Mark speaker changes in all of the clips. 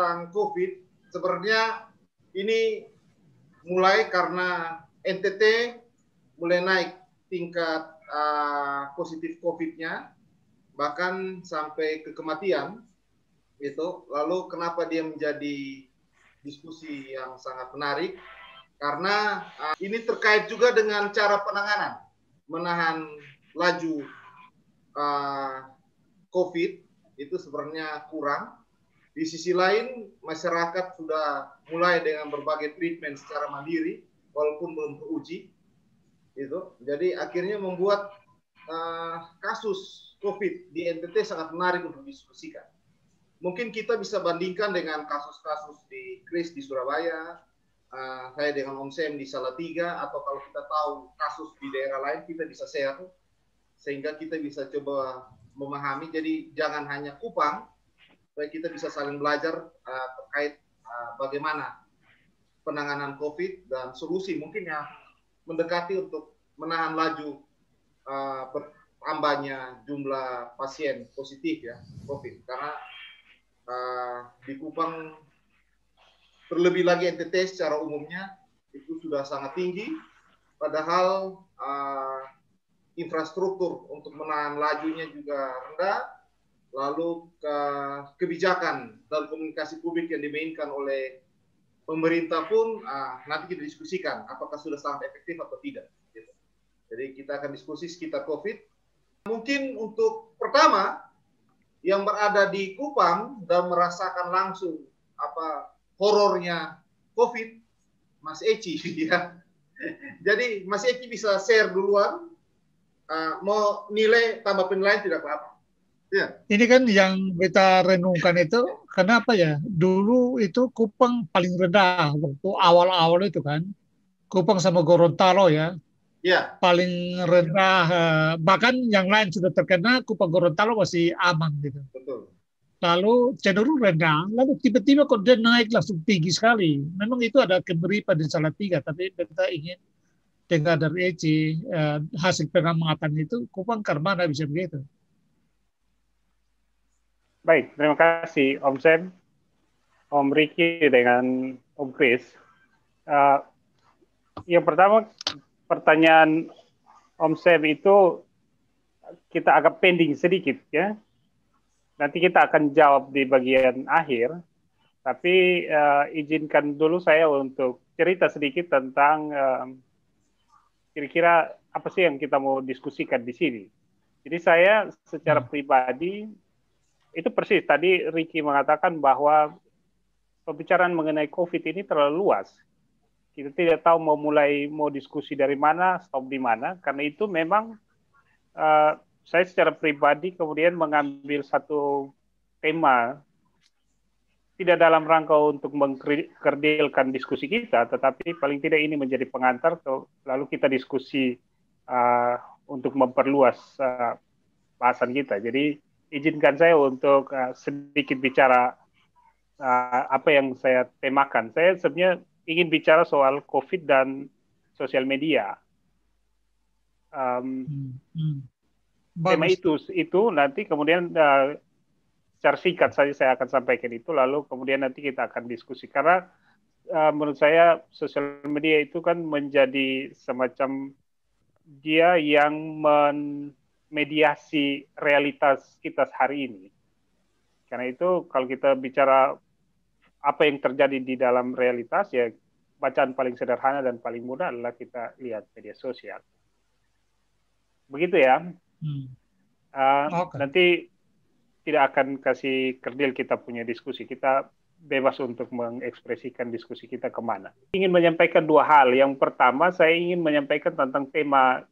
Speaker 1: tentang COVID, sebenarnya ini mulai karena NTT mulai naik tingkat positif COVID-nya, bahkan sampai ke kematian. Gitu. Lalu kenapa dia menjadi diskusi yang sangat menarik? Karena ini terkait juga dengan cara penanganan, menahan laju COVID itu sebenarnya kurang. Di sisi lain, masyarakat sudah mulai dengan berbagai treatment secara mandiri, walaupun belum teruji. Gitu. Jadi akhirnya membuat kasus COVID di NTT sangat menarik untuk didiskusikan. Mungkin kita bisa bandingkan dengan kasus-kasus di Kris di Surabaya, saya dengan Om Sem di Salatiga, atau kalau kita tahu kasus di daerah lain, kita bisa share, sehingga kita bisa coba memahami. Jadi jangan hanya Kupang, supaya kita bisa saling belajar terkait bagaimana penanganan COVID dan solusi mungkin yang mendekati untuk menahan laju bertambahnya jumlah pasien positif ya COVID. Karena di Kupang, terlebih lagi NTT secara umumnya itu sudah sangat tinggi, padahal infrastruktur untuk menahan lajunya juga rendah, lalu kebijakan dan komunikasi publik yang dimainkan oleh pemerintah pun nanti kita diskusikan apakah sudah sangat efektif atau tidak. Gitu. Jadi kita akan diskusi sekitar COVID. Mungkin untuk pertama, yang berada di Kupang dan merasakan langsung horornya COVID, Mas Eci ya. Jadi Mas Eci bisa share duluan, mau nilai tambah penilaian tidak apa-apa. Ya.
Speaker 2: Ini kan yang kita renungkan itu, kenapa ya? Dulu itu Kupang paling rendah waktu awal-awal itu kan. Kupang sama Gorontalo ya.
Speaker 1: Ya.
Speaker 2: Paling rendah, bahkan yang lain sudah terkena, Kupang Gorontalo masih aman gitu.
Speaker 1: Betul.
Speaker 2: Lalu cenderung rendah, lalu tiba-tiba kok dia naik langsung tinggi sekali. Memang itu ada kemiripan di Salatiga, tapi kita ingin dengar dari Eci hasil pengamatan itu, Kupang ke mana bisa begitu?
Speaker 3: Baik, terima kasih Om Sem, Om Ricky dengan Om Kris. Yang pertama, pertanyaan Om Sem itu kita agak pending sedikit ya. Nanti kita akan jawab di bagian akhir. Tapi izinkan dulu saya untuk cerita sedikit tentang kira-kira apa sih yang kita mau diskusikan di sini. Jadi saya secara pribadi itu persis tadi Ricky mengatakan bahwa pembicaraan mengenai COVID ini terlalu luas. Kita tidak tahu mau diskusi dari mana, stop di mana. Karena itu memang saya secara pribadi kemudian mengambil satu tema tidak dalam rangka untuk mengkerdilkan diskusi kita, tetapi paling tidak ini menjadi pengantar, lalu kita diskusi untuk memperluas bahasan kita. Jadi izinkan saya untuk sedikit bicara apa yang saya temakan. Saya sebenarnya ingin bicara soal COVID dan sosial media. Tema itu nanti kemudian secara singkat saja saya akan sampaikan itu, lalu kemudian nanti kita akan diskusi. Karena menurut saya sosial media itu kan menjadi semacam dia yang mediasi realitas kita hari ini. Karena itu kalau kita bicara apa yang terjadi di dalam realitas, ya bacaan paling sederhana dan paling mudah adalah kita lihat media sosial. Begitu ya. Nanti tidak akan kasih kerdil kita punya diskusi. Kita bebas untuk mengekspresikan diskusi kita kemana. Ingin menyampaikan dua hal. Yang pertama, saya ingin menyampaikan tentang tema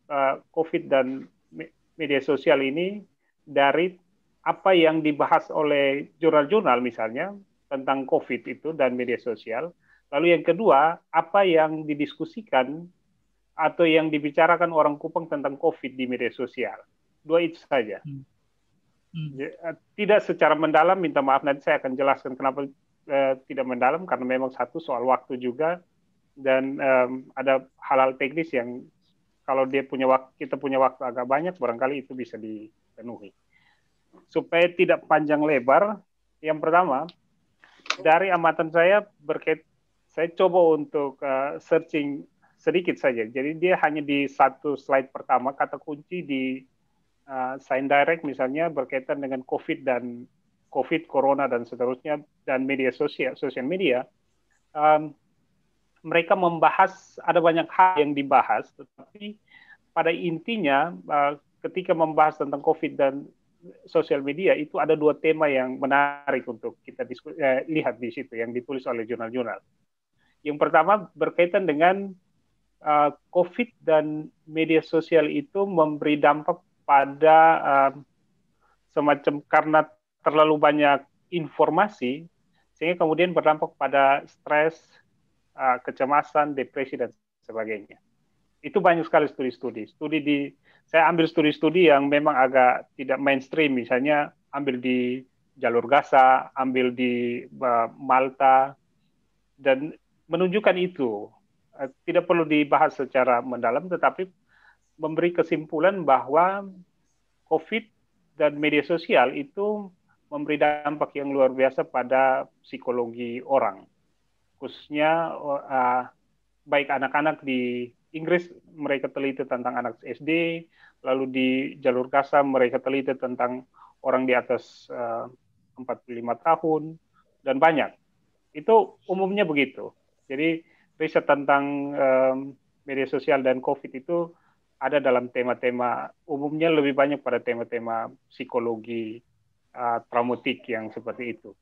Speaker 3: COVID dan media sosial ini dari apa yang dibahas oleh jurnal-jurnal misalnya tentang COVID itu dan media sosial. Lalu yang kedua, apa yang didiskusikan atau yang dibicarakan orang Kupang tentang COVID di media sosial. Dua itu saja. Tidak secara mendalam, minta maaf nanti saya akan jelaskan kenapa tidak mendalam, karena memang satu soal waktu juga, dan ada hal-hal teknis yang kalau kita punya waktu agak banyak, barangkali itu bisa dipenuhi. Supaya tidak panjang lebar, yang pertama, dari amatan saya saya coba untuk searching sedikit saja. Jadi dia hanya di satu slide pertama kata kunci di Sign Direct misalnya berkaitan dengan COVID, Corona dan seterusnya dan media sosial media. Mereka membahas ada banyak hal yang dibahas, tetapi pada intinya ketika membahas tentang COVID dan sosial media itu ada dua tema yang menarik untuk kita lihat di situ yang ditulis oleh jurnal-jurnal. Yang pertama berkaitan dengan COVID dan media sosial itu memberi dampak pada semacam karena terlalu banyak informasi sehingga kemudian berdampak pada stres, kecemasan, depresi dan sebagainya. Itu banyak sekali studi-studi. Saya ambil studi-studi yang memang agak tidak mainstream, misalnya ambil di jalur Gaza, ambil di Malta, dan menunjukkan itu. Tidak perlu dibahas secara mendalam, tetapi memberi kesimpulan bahwa COVID dan media sosial itu memberi dampak yang luar biasa pada psikologi orang. Khususnya baik anak-anak di Inggris mereka teliti tentang anak SD, lalu di jalur Gaza mereka teliti tentang orang di atas 45 tahun, dan banyak. Itu umumnya begitu. Jadi riset tentang media sosial dan COVID itu ada dalam tema-tema, umumnya lebih banyak pada tema-tema psikologi traumatik yang seperti itu.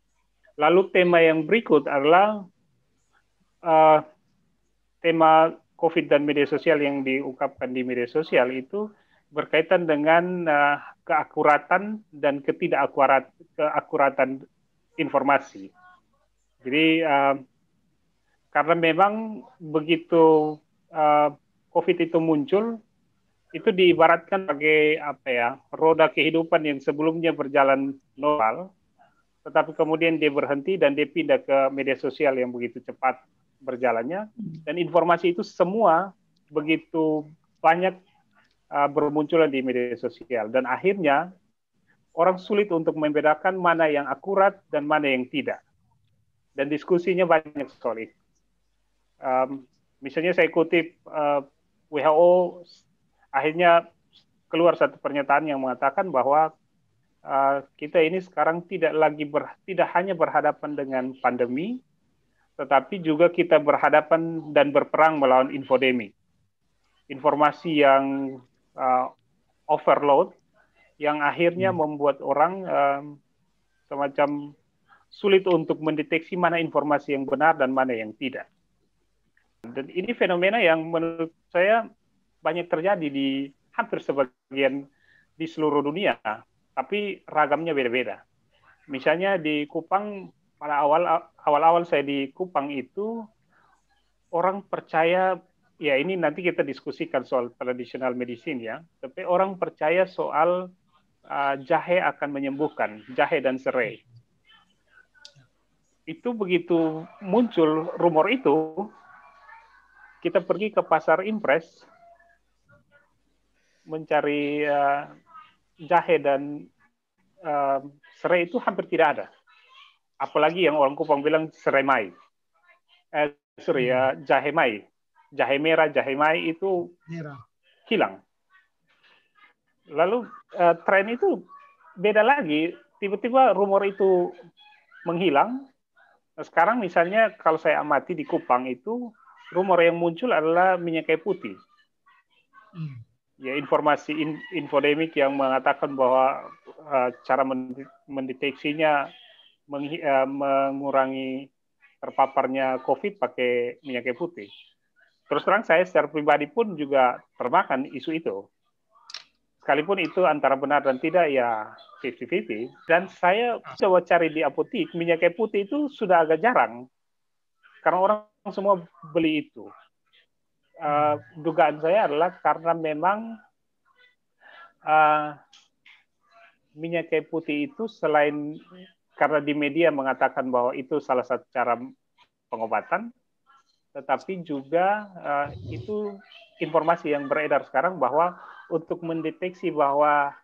Speaker 3: Lalu tema yang berikut adalah tema COVID dan media sosial yang diungkapkan di media sosial itu berkaitan dengan keakuratan dan ketidakakuratan informasi. Jadi karena memang begitu COVID itu muncul, itu diibaratkan sebagai roda kehidupan yang sebelumnya berjalan normal, tetapi kemudian dia berhenti dan dia pindah ke media sosial yang begitu cepat berjalannya, dan informasi itu semua begitu banyak bermunculan di media sosial, dan akhirnya orang sulit untuk membedakan mana yang akurat dan mana yang tidak, dan diskusinya banyak soal itu. Misalnya saya kutip WHO akhirnya keluar satu pernyataan yang mengatakan bahwa kita ini sekarang tidak hanya berhadapan dengan pandemi, tetapi juga kita berhadapan dan berperang melawan infodemi. Informasi yang overload, yang akhirnya membuat orang semacam sulit untuk mendeteksi mana informasi yang benar dan mana yang tidak. Dan ini fenomena yang menurut saya banyak terjadi di hampir sebagian di seluruh dunia, tapi ragamnya beda-beda. Misalnya di Kupang, pada awal-awal saya di Kupang itu orang percaya, ya ini nanti kita diskusikan soal traditional medicine ya, tapi orang percaya soal jahe akan menyembuhkan, jahe dan serai. Itu begitu muncul rumor itu, kita pergi ke pasar impres mencari jahe dan serai itu hampir tidak ada. Apalagi yang orang Kupang bilang serai mai. Jahe mai. Jahe merah, jahe mai itu hilang. Lalu tren itu beda lagi. Tiba-tiba rumor itu menghilang. Nah, sekarang misalnya kalau saya amati di Kupang itu, rumor yang muncul adalah minyak kayu putih. Ya, informasi infodemik yang mengatakan bahwa cara mendeteksinya mengurangi terpaparnya COVID pakai minyak kayu putih. Terus terang saya secara pribadi pun juga termakan isu itu. Sekalipun itu antara benar dan tidak, ya 50-50. Dan saya coba cari di apotik, minyak kayu putih itu sudah agak jarang. Karena orang semua beli itu. Dugaan saya adalah karena memang minyak kayu putih itu selain karena di media mengatakan bahwa itu salah satu cara pengobatan, tetapi juga itu informasi yang beredar sekarang bahwa untuk mendeteksi bahwa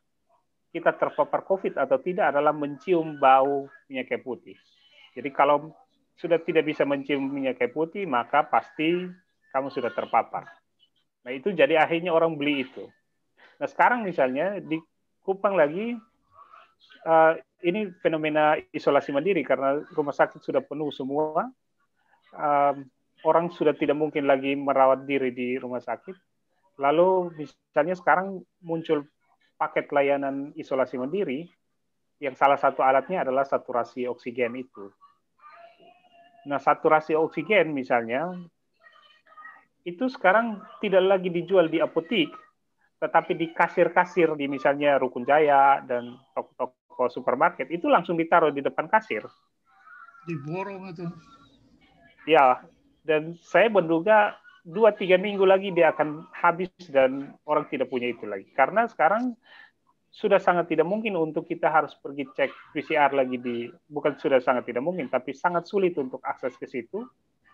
Speaker 3: kita terpapar COVID atau tidak adalah mencium bau minyak kayu putih. Jadi kalau sudah tidak bisa mencium minyak kayu putih, maka pasti kamu sudah terpapar. Nah, itu jadi akhirnya orang beli itu. Nah, sekarang misalnya di Kupang lagi, ini fenomena isolasi mandiri karena rumah sakit sudah penuh semua. Orang sudah tidak mungkin lagi merawat diri di rumah sakit. Lalu misalnya sekarang muncul paket layanan isolasi mandiri yang salah satu alatnya adalah saturasi oksigen itu. Nah, saturasi oksigen misalnya itu sekarang tidak lagi dijual di apotik, tetapi di kasir-kasir di misalnya Rukun Jaya dan toko-toko supermarket itu langsung ditaruh di depan kasir.
Speaker 2: Diborong itu.
Speaker 3: Ya, dan saya menduga 2-3 minggu lagi dia akan habis dan orang tidak punya itu lagi. Karena sekarang sudah sangat tidak mungkin untuk kita harus pergi cek PCR lagi bukan sudah sangat tidak mungkin, tapi sangat sulit untuk akses ke situ.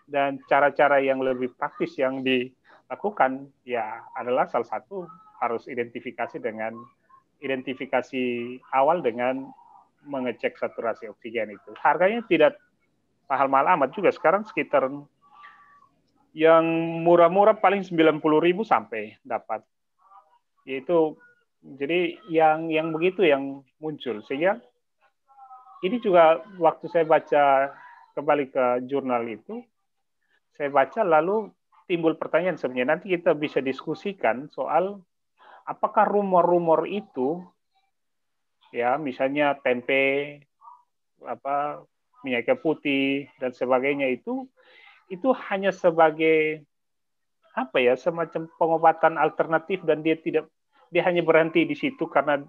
Speaker 3: Dan cara-cara yang lebih praktis yang dilakukan ya adalah salah satu harus identifikasi awal dengan mengecek saturasi oksigen itu. Harganya tidak mahal-mahal amat juga. Sekarang sekitar yang murah-murah paling 90.000 sampai dapat. Yaitu jadi yang begitu yang muncul. Sehingga ini juga waktu saya baca kembali ke jurnal itu, saya baca lalu timbul pertanyaan sebenarnya. Nanti kita bisa diskusikan soal apakah rumor-rumor itu, ya misalnya tempe, minyak kayu putih dan sebagainya itu hanya sebagai semacam pengobatan alternatif dan dia hanya berhenti di situ karena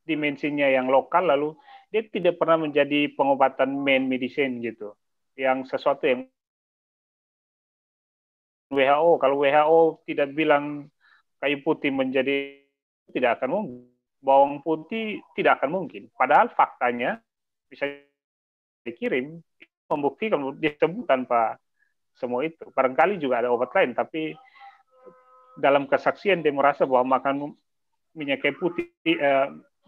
Speaker 3: dimensinya yang lokal, lalu dia tidak pernah menjadi pengobatan main medicine gitu, yang sesuatu yang WHO, kalau WHO tidak bilang kayu putih menjadi, tidak akan mungkin, bawang putih tidak akan mungkin, padahal faktanya bisa dikirim membuktikan dia sembuh tanpa semua itu. Barangkali juga ada obat lain, tapi dalam kesaksian dia merasa bahwa makan minyak kayu putih,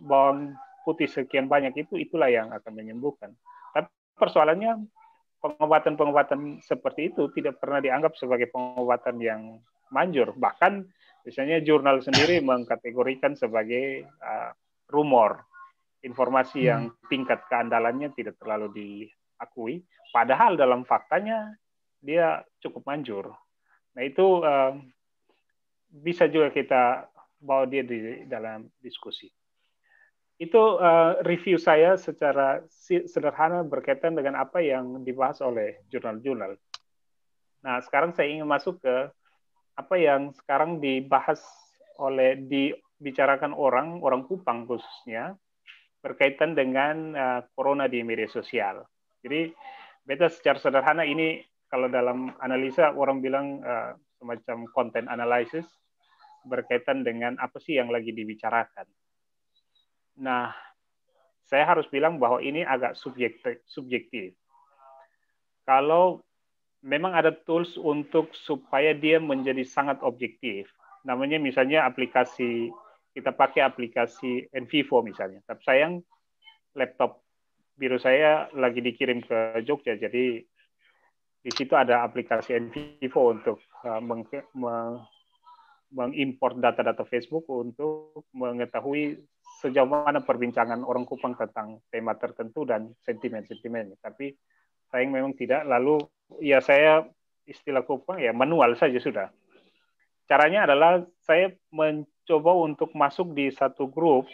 Speaker 3: bawang putih sekian banyak itulah yang akan menyembuhkan. Tapi persoalannya pengobatan-pengobatan seperti itu tidak pernah dianggap sebagai pengobatan yang manjur. Bahkan misalnya jurnal sendiri mengkategorikan sebagai rumor, informasi yang tingkat keandalannya tidak terlalu diakui. Padahal dalam faktanya dia cukup manjur. Nah itu bisa juga kita bawa dia di dalam diskusi. Itu review saya secara sederhana berkaitan dengan apa yang dibahas oleh jurnal-jurnal. Nah, sekarang saya ingin masuk ke apa yang sekarang dibahas dibicarakan orang Kupang khususnya, berkaitan dengan corona di media sosial. Jadi, beta secara sederhana ini, kalau dalam analisa orang bilang semacam content analysis, berkaitan dengan apa sih yang lagi dibicarakan. Nah, saya harus bilang bahwa ini agak subjektif. Kalau memang ada tools supaya dia menjadi sangat objektif. Namanya misalnya kita pakai aplikasi Envivo misalnya. Tapi sayang laptop biru saya lagi dikirim ke Jogja, jadi di situ ada aplikasi Envivo untuk mengimport data-data Facebook untuk mengetahui sejauh mana perbincangan orang Kupang tentang tema tertentu dan sentimen-sentimennya. Tapi sayang memang tidak. Lalu ya saya istilah Kupang ya manual saja sudah. Caranya adalah saya mencoba untuk masuk di satu grup.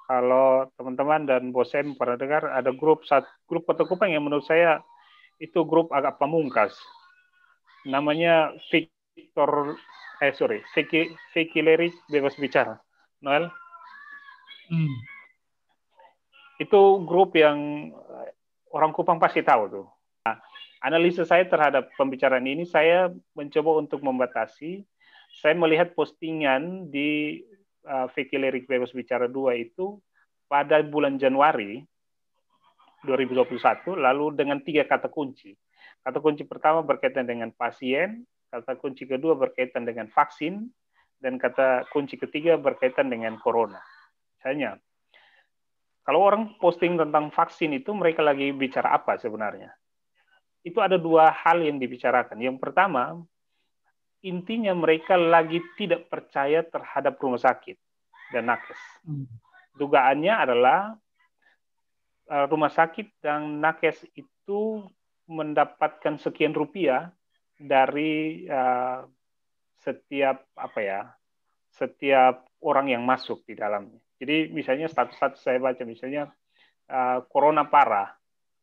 Speaker 3: Kalau teman-teman dan Bosem pernah dengar ada grup Kota Kupang yang menurut saya itu grup agak pamungkas. Namanya Vicky Lerik Bebas Bicara. Noel? Itu grup yang orang Kupang pasti tahu tuh. Nah, analisa saya terhadap pembicaraan ini, saya mencoba untuk membatasi. Saya melihat postingan di Vicky Lirik Bebas Bicara 2 itu pada bulan Januari 2021, lalu dengan 3 kata kunci. Kata kunci pertama berkaitan dengan pasien, kata kunci kedua berkaitan dengan vaksin, dan kata kunci ketiga berkaitan dengan corona. Misalnya, kalau orang posting tentang vaksin itu mereka lagi bicara apa sebenarnya? itu ada dua hal yang dibicarakan. Yang pertama, intinya mereka lagi tidak percaya terhadap rumah sakit dan nakes. Dugaannya adalah rumah sakit dan nakes itu mendapatkan sekian rupiah dari setiap orang yang masuk di dalamnya. Jadi misalnya status-status saya baca, misalnya corona parah,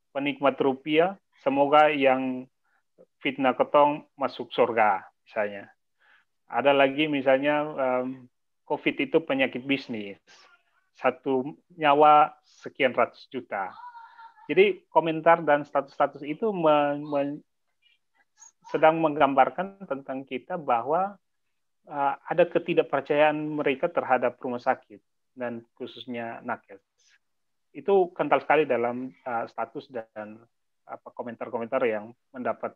Speaker 3: penikmat rupiah, semoga yang fitnah ketong masuk surga, misalnya. Ada lagi misalnya COVID itu penyakit bisnis, satu nyawa sekian ratus juta. Jadi komentar dan status-status itu sedang menggambarkan tentang kita bahwa ada ketidakpercayaan mereka terhadap rumah sakit dan khususnya nakes. Itu kental sekali dalam status dan komentar-komentar yang mendapat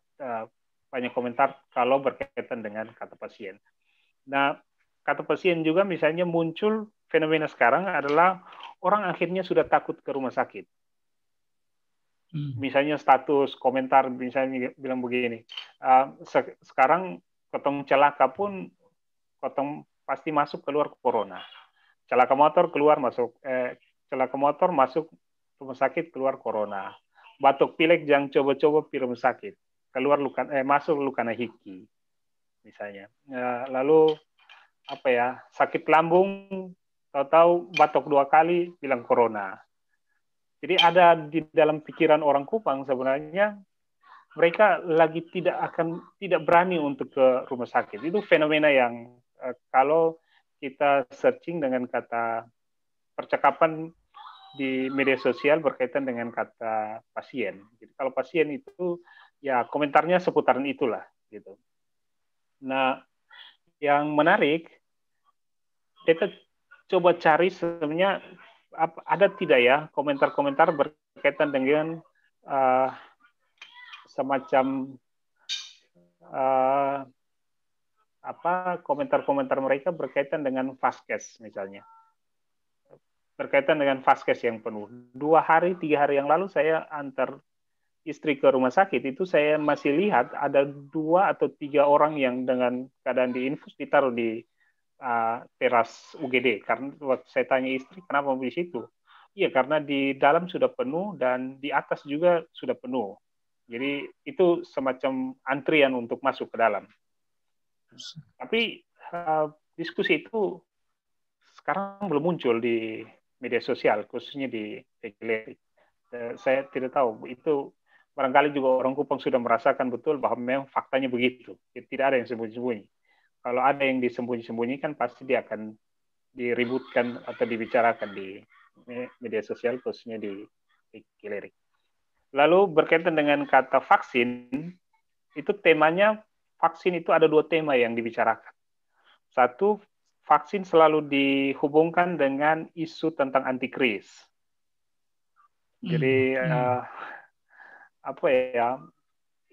Speaker 3: banyak komentar kalau berkaitan dengan kata pasien. Nah, kata pasien juga misalnya muncul fenomena sekarang adalah orang akhirnya sudah takut ke rumah sakit. Misalnya status komentar misalnya bilang begini, sekarang potong celaka pun potong pasti masuk keluar corona. Celaka motor keluar masuk, celaka motor masuk rumah sakit keluar corona. Batuk pilek jangan coba-coba pi rumah sakit, keluar masuk luka hiki misalnya. Lalu sakit lambung, tahu-tahu batuk 2 kali bilang corona. Jadi ada di dalam pikiran orang Kupang sebenarnya mereka lagi tidak berani untuk ke rumah sakit. Itu fenomena yang kalau kita searching dengan kata percakapan di media sosial berkaitan dengan kata pasien. Jadi kalau pasien itu ya komentarnya seputaran itulah gitu. Nah, yang menarik kita coba cari sebenarnya ada tidak ya komentar-komentar berkaitan dengan semacam komentar-komentar mereka berkaitan dengan vaskes misalnya. Berkaitan dengan vaskes yang penuh. 2 hari, 3 hari yang lalu saya antar istri ke rumah sakit, itu saya masih lihat ada 2 atau 3 orang yang dengan keadaan diinfus ditaruh di teras UGD. Karena waktu saya tanya istri, kenapa di situ? Iya, karena di dalam sudah penuh dan di atas juga sudah penuh. Jadi itu semacam antrian untuk masuk ke dalam. Tapi diskusi itu sekarang belum muncul di media sosial, khususnya di Tegeleri. Saya tidak tahu, itu barangkali juga orang Kupang sudah merasakan betul bahwa memang faktanya begitu. Tidak ada yang sembunyi-sembunyi. Kalau ada yang disembunyi-sembunyikan, pasti dia akan diributkan atau dibicarakan di media sosial, khususnya di Tegeleri. Lalu berkaitan dengan kata vaksin, itu temanya, vaksin itu ada 2 tema yang dibicarakan. Satu, vaksin selalu dihubungkan dengan isu tentang antikris. Jadi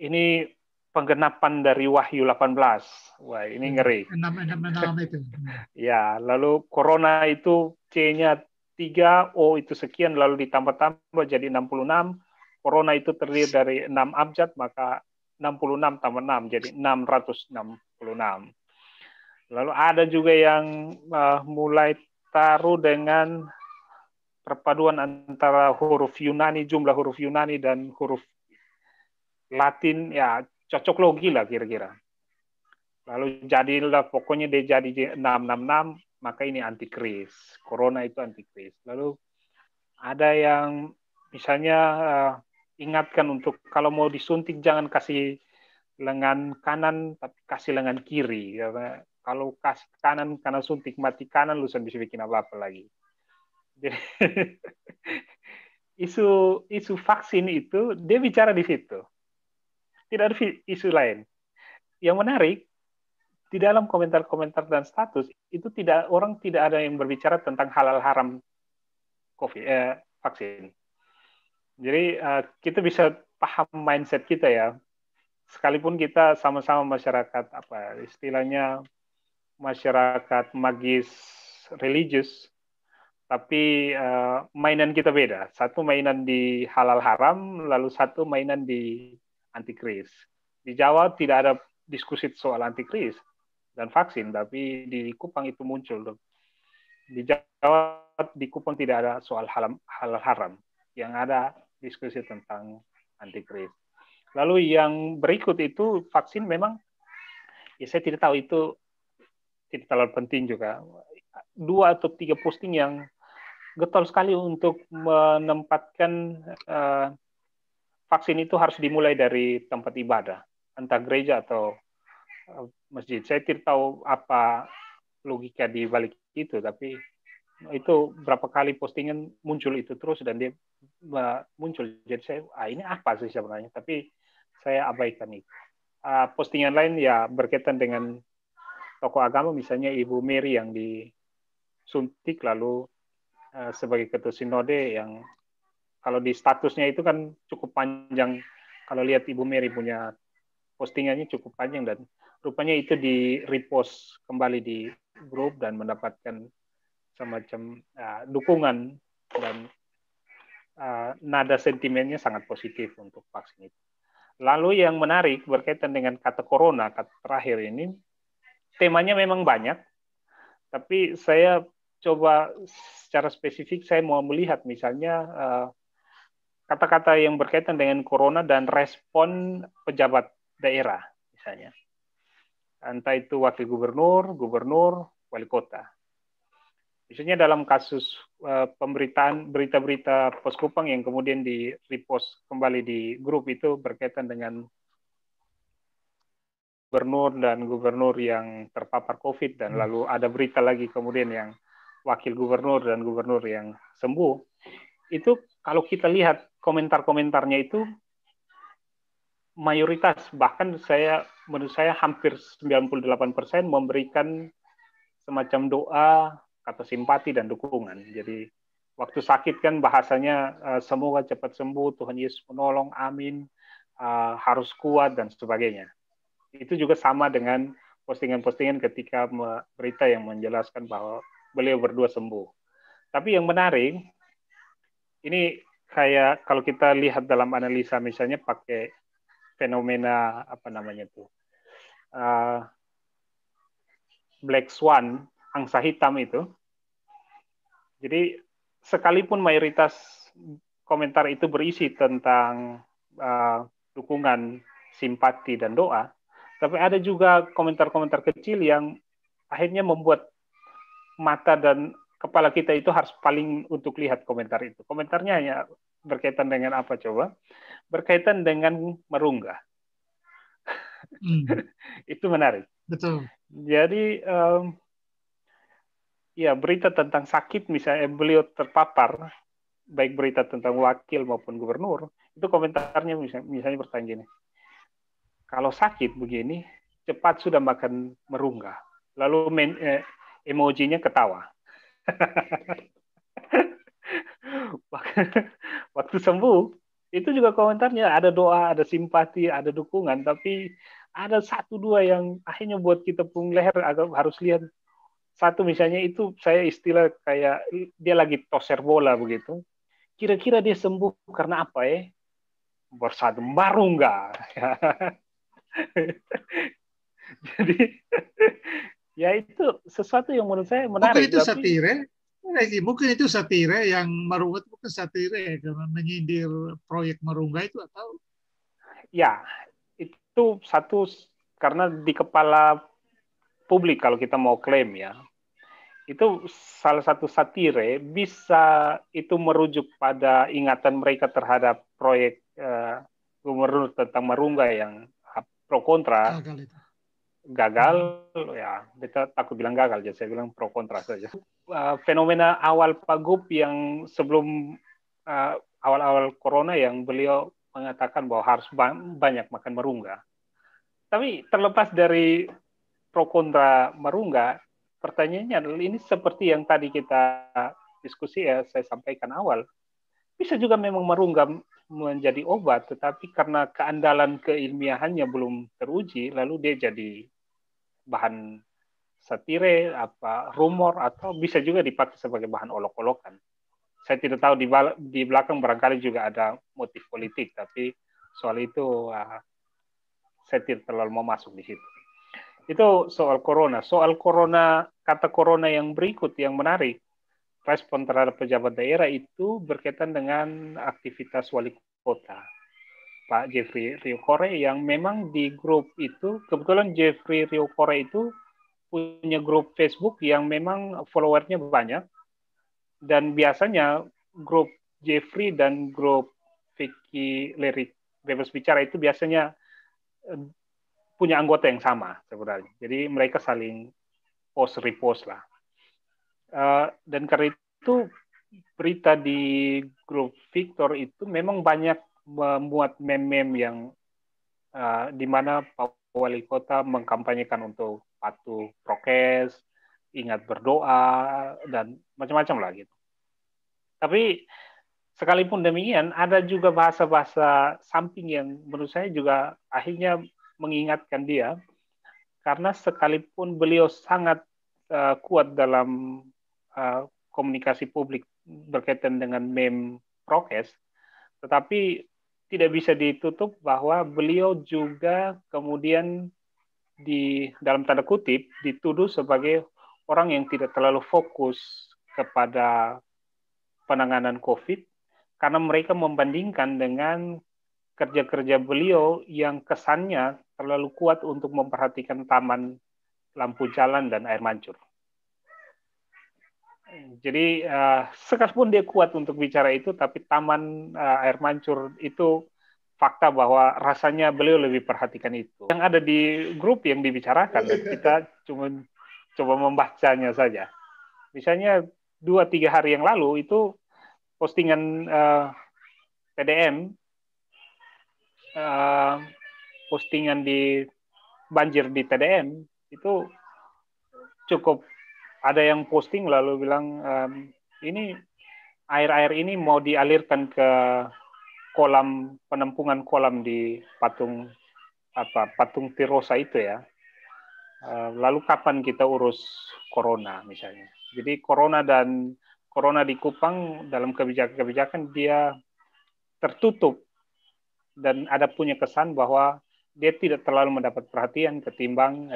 Speaker 3: ini penggenapan dari Wahyu 18. Wah, ini ngeri.
Speaker 2: 6 itu.
Speaker 3: Ya, lalu corona itu C-nya 3, O itu sekian, lalu ditambah-tambah jadi 66. Corona itu terdiri dari 6 abjad, maka 66 tambah 6 jadi 666. Lalu ada juga yang mulai taruh dengan perpaduan antara huruf Yunani, jumlah huruf Yunani dan huruf Latin, ya cocok logi lah kira-kira. Lalu jadilah pokoknya dia jadi 666, maka ini antikris. Corona itu antikris. Lalu ada yang misalnya ingatkan untuk kalau mau disuntik jangan kasih lengan kanan, tapi kasih lengan kiri. Karena kalau kasih kanan karena suntik mati kanan, lu bisa bikin apa-apa lagi. Jadi isu vaksin itu dia bicara di situ. Tidak ada isu lain. Yang menarik, di dalam komentar-komentar dan status itu orang tidak ada yang berbicara tentang halal haram vaksin. Jadi kita bisa paham mindset kita ya. Sekalipun kita sama-sama masyarakat istilahnya masyarakat magis religius, tapi mainan kita beda. Satu mainan di halal haram, lalu satu mainan di antikris. Di Jawa tidak ada diskusi soal antikris dan vaksin, tapi di Kupang itu muncul. Di Jawa, di Kupang tidak ada soal halal haram, yang ada diskusi tentang antikris. Lalu yang berikut itu vaksin memang, ya saya tidak tahu, itu tidak terlalu penting juga. 2 atau 3 posting yang getol sekali untuk menempatkan vaksin itu harus dimulai dari tempat ibadah, entah gereja atau masjid. Saya tidak tahu apa logika di balik itu, tapi itu berapa kali postingan muncul itu terus dan dia muncul. Jadi saya, ini apa sih sebenarnya? Tapi saya abaikan itu. Postingan lain ya berkaitan dengan tokoh agama, misalnya Ibu Mary yang disuntik lalu sebagai ketua sinode, yang kalau di statusnya itu kan cukup panjang. Kalau lihat Ibu Mary punya postingannya cukup panjang, dan rupanya itu di repost kembali di grup dan mendapatkan semacam dukungan, dan nada sentimennya sangat positif untuk vaksin itu. Lalu yang menarik berkaitan dengan kata corona, kata terakhir ini, temanya memang banyak, tapi saya coba secara spesifik saya mau melihat misalnya kata-kata yang berkaitan dengan corona dan respon pejabat daerah misalnya. Entah itu wakil gubernur, wali kota. Misalnya dalam kasus pemberitaan berita-berita Pos Kupang yang kemudian di repost kembali di grup itu berkaitan dengan gubernur yang terpapar COVID, dan lalu ada berita lagi kemudian yang wakil gubernur dan gubernur yang sembuh. Itu kalau kita lihat komentar-komentarnya itu mayoritas, bahkan menurut saya hampir 98% memberikan semacam doa, kata simpati dan dukungan. Jadi waktu sakit kan bahasanya semoga cepat sembuh, Tuhan Yesus menolong, amin, harus kuat dan sebagainya. Itu juga sama dengan postingan-postingan ketika berita yang menjelaskan bahwa beliau berdua sembuh. Tapi yang menarik, ini kayak kalau kita lihat dalam analisa misalnya pakai fenomena Black Swan, angsa hitam itu. Jadi sekalipun mayoritas komentar itu berisi tentang dukungan, simpati dan doa, tapi ada juga komentar-komentar kecil yang akhirnya membuat mata dan kepala kita itu harus paling untuk lihat komentar itu. Komentarnya hanya berkaitan dengan apa coba? Berkaitan dengan merunggah. Itu menarik.
Speaker 2: Betul.
Speaker 3: Jadi ya berita tentang sakit, misalnya beliau terpapar, baik berita tentang wakil maupun gubernur, itu komentarnya misalnya bertanya gini, kalau sakit begini, cepat sudah makan merunggah. Lalu emojinya ketawa. Waktu sembuh, itu juga komentarnya ada doa, ada simpati, ada dukungan, tapi ada 1-2 yang akhirnya buat kita pung leher agak harus lihat. Satu misalnya itu saya istilah kayak dia lagi toser bola begitu. Kira-kira dia sembuh karena apa ya? Bersatu baru enggak. Jadi ya itu sesuatu yang menurut saya menarik.
Speaker 2: Mungkin itu satire. Mungkin itu satire yang merungut, bukan satire karena menyindir proyek merunggah itu atau?
Speaker 3: Ya, itu satu karena di kepala publik kalau kita mau klaim ya, itu salah satu satire bisa itu merujuk pada ingatan mereka terhadap proyek gubernur tentang merunggah yang pro kontra. Gagal ya, kita takut bilang gagal, jadi saya bilang pro kontra saja. Fenomena awal Pak Gup yang sebelum awal-awal corona yang beliau mengatakan bahwa harus banyak makan merunggah. Tapi terlepas dari pro kontra merunggah, pertanyaannya adalah ini seperti yang tadi kita diskusi ya, saya sampaikan awal. Bisa juga memang merunggah menjadi obat, tetapi karena keandalan keilmiahannya belum teruji, lalu dia jadi bahan satire, rumor, atau bisa juga dipakai sebagai bahan olok-olokan. Saya tidak tahu di belakang barangkali juga ada motif politik, tapi soal itu saya tidak terlalu mau masuk di situ. Itu soal corona. Soal corona, kata corona yang berikut yang menarik, respon terhadap pejabat daerah itu berkaitan dengan aktivitas wali kota, Pak Jeffrey Riokore, yang memang di grup itu, kebetulan Jeffrey Riokore itu punya grup Facebook yang memang followernya banyak, dan biasanya grup Jeffrey dan grup Vicky Lirik Bebas Bicara itu biasanya punya anggota yang sama sebenarnya. Jadi mereka saling post-repost lah. Dan karena itu berita di grup Victor itu memang banyak memuat meme-meme yang di mana Pak Wali Kota mengkampanyekan untuk patuh prokes, ingat berdoa, dan macam-macam lah gitu. Tapi sekalipun demikian, ada juga bahasa-bahasa samping yang menurut saya juga akhirnya mengingatkan dia, karena sekalipun beliau sangat kuat dalam komunikasi publik berkaitan dengan meme prokes, tetapi tidak bisa ditutup bahwa beliau juga kemudian dalam tanda kutip dituduh sebagai orang yang tidak terlalu fokus kepada penanganan COVID, karena mereka membandingkan dengan kerja-kerja beliau yang kesannya terlalu kuat untuk memperhatikan taman, lampu jalan, dan air mancur. Jadi sekalipun dia kuat untuk bicara itu, tapi taman, air mancur itu fakta bahwa rasanya beliau lebih perhatikan itu. Yang ada di grup yang dibicarakan, dan kita cuma coba membacanya saja. Misalnya 2-3 hari yang lalu itu postingan TDM, postingan di banjir di TDM itu cukup, ada yang posting lalu bilang ini air-air ini mau dialirkan ke kolam, penampungan kolam di patung Tirosa itu ya. Lalu kapan kita urus corona misalnya. Jadi corona di Kupang dalam kebijakan dia tertutup dan ada punya kesan bahwa dia tidak terlalu mendapat perhatian ketimbang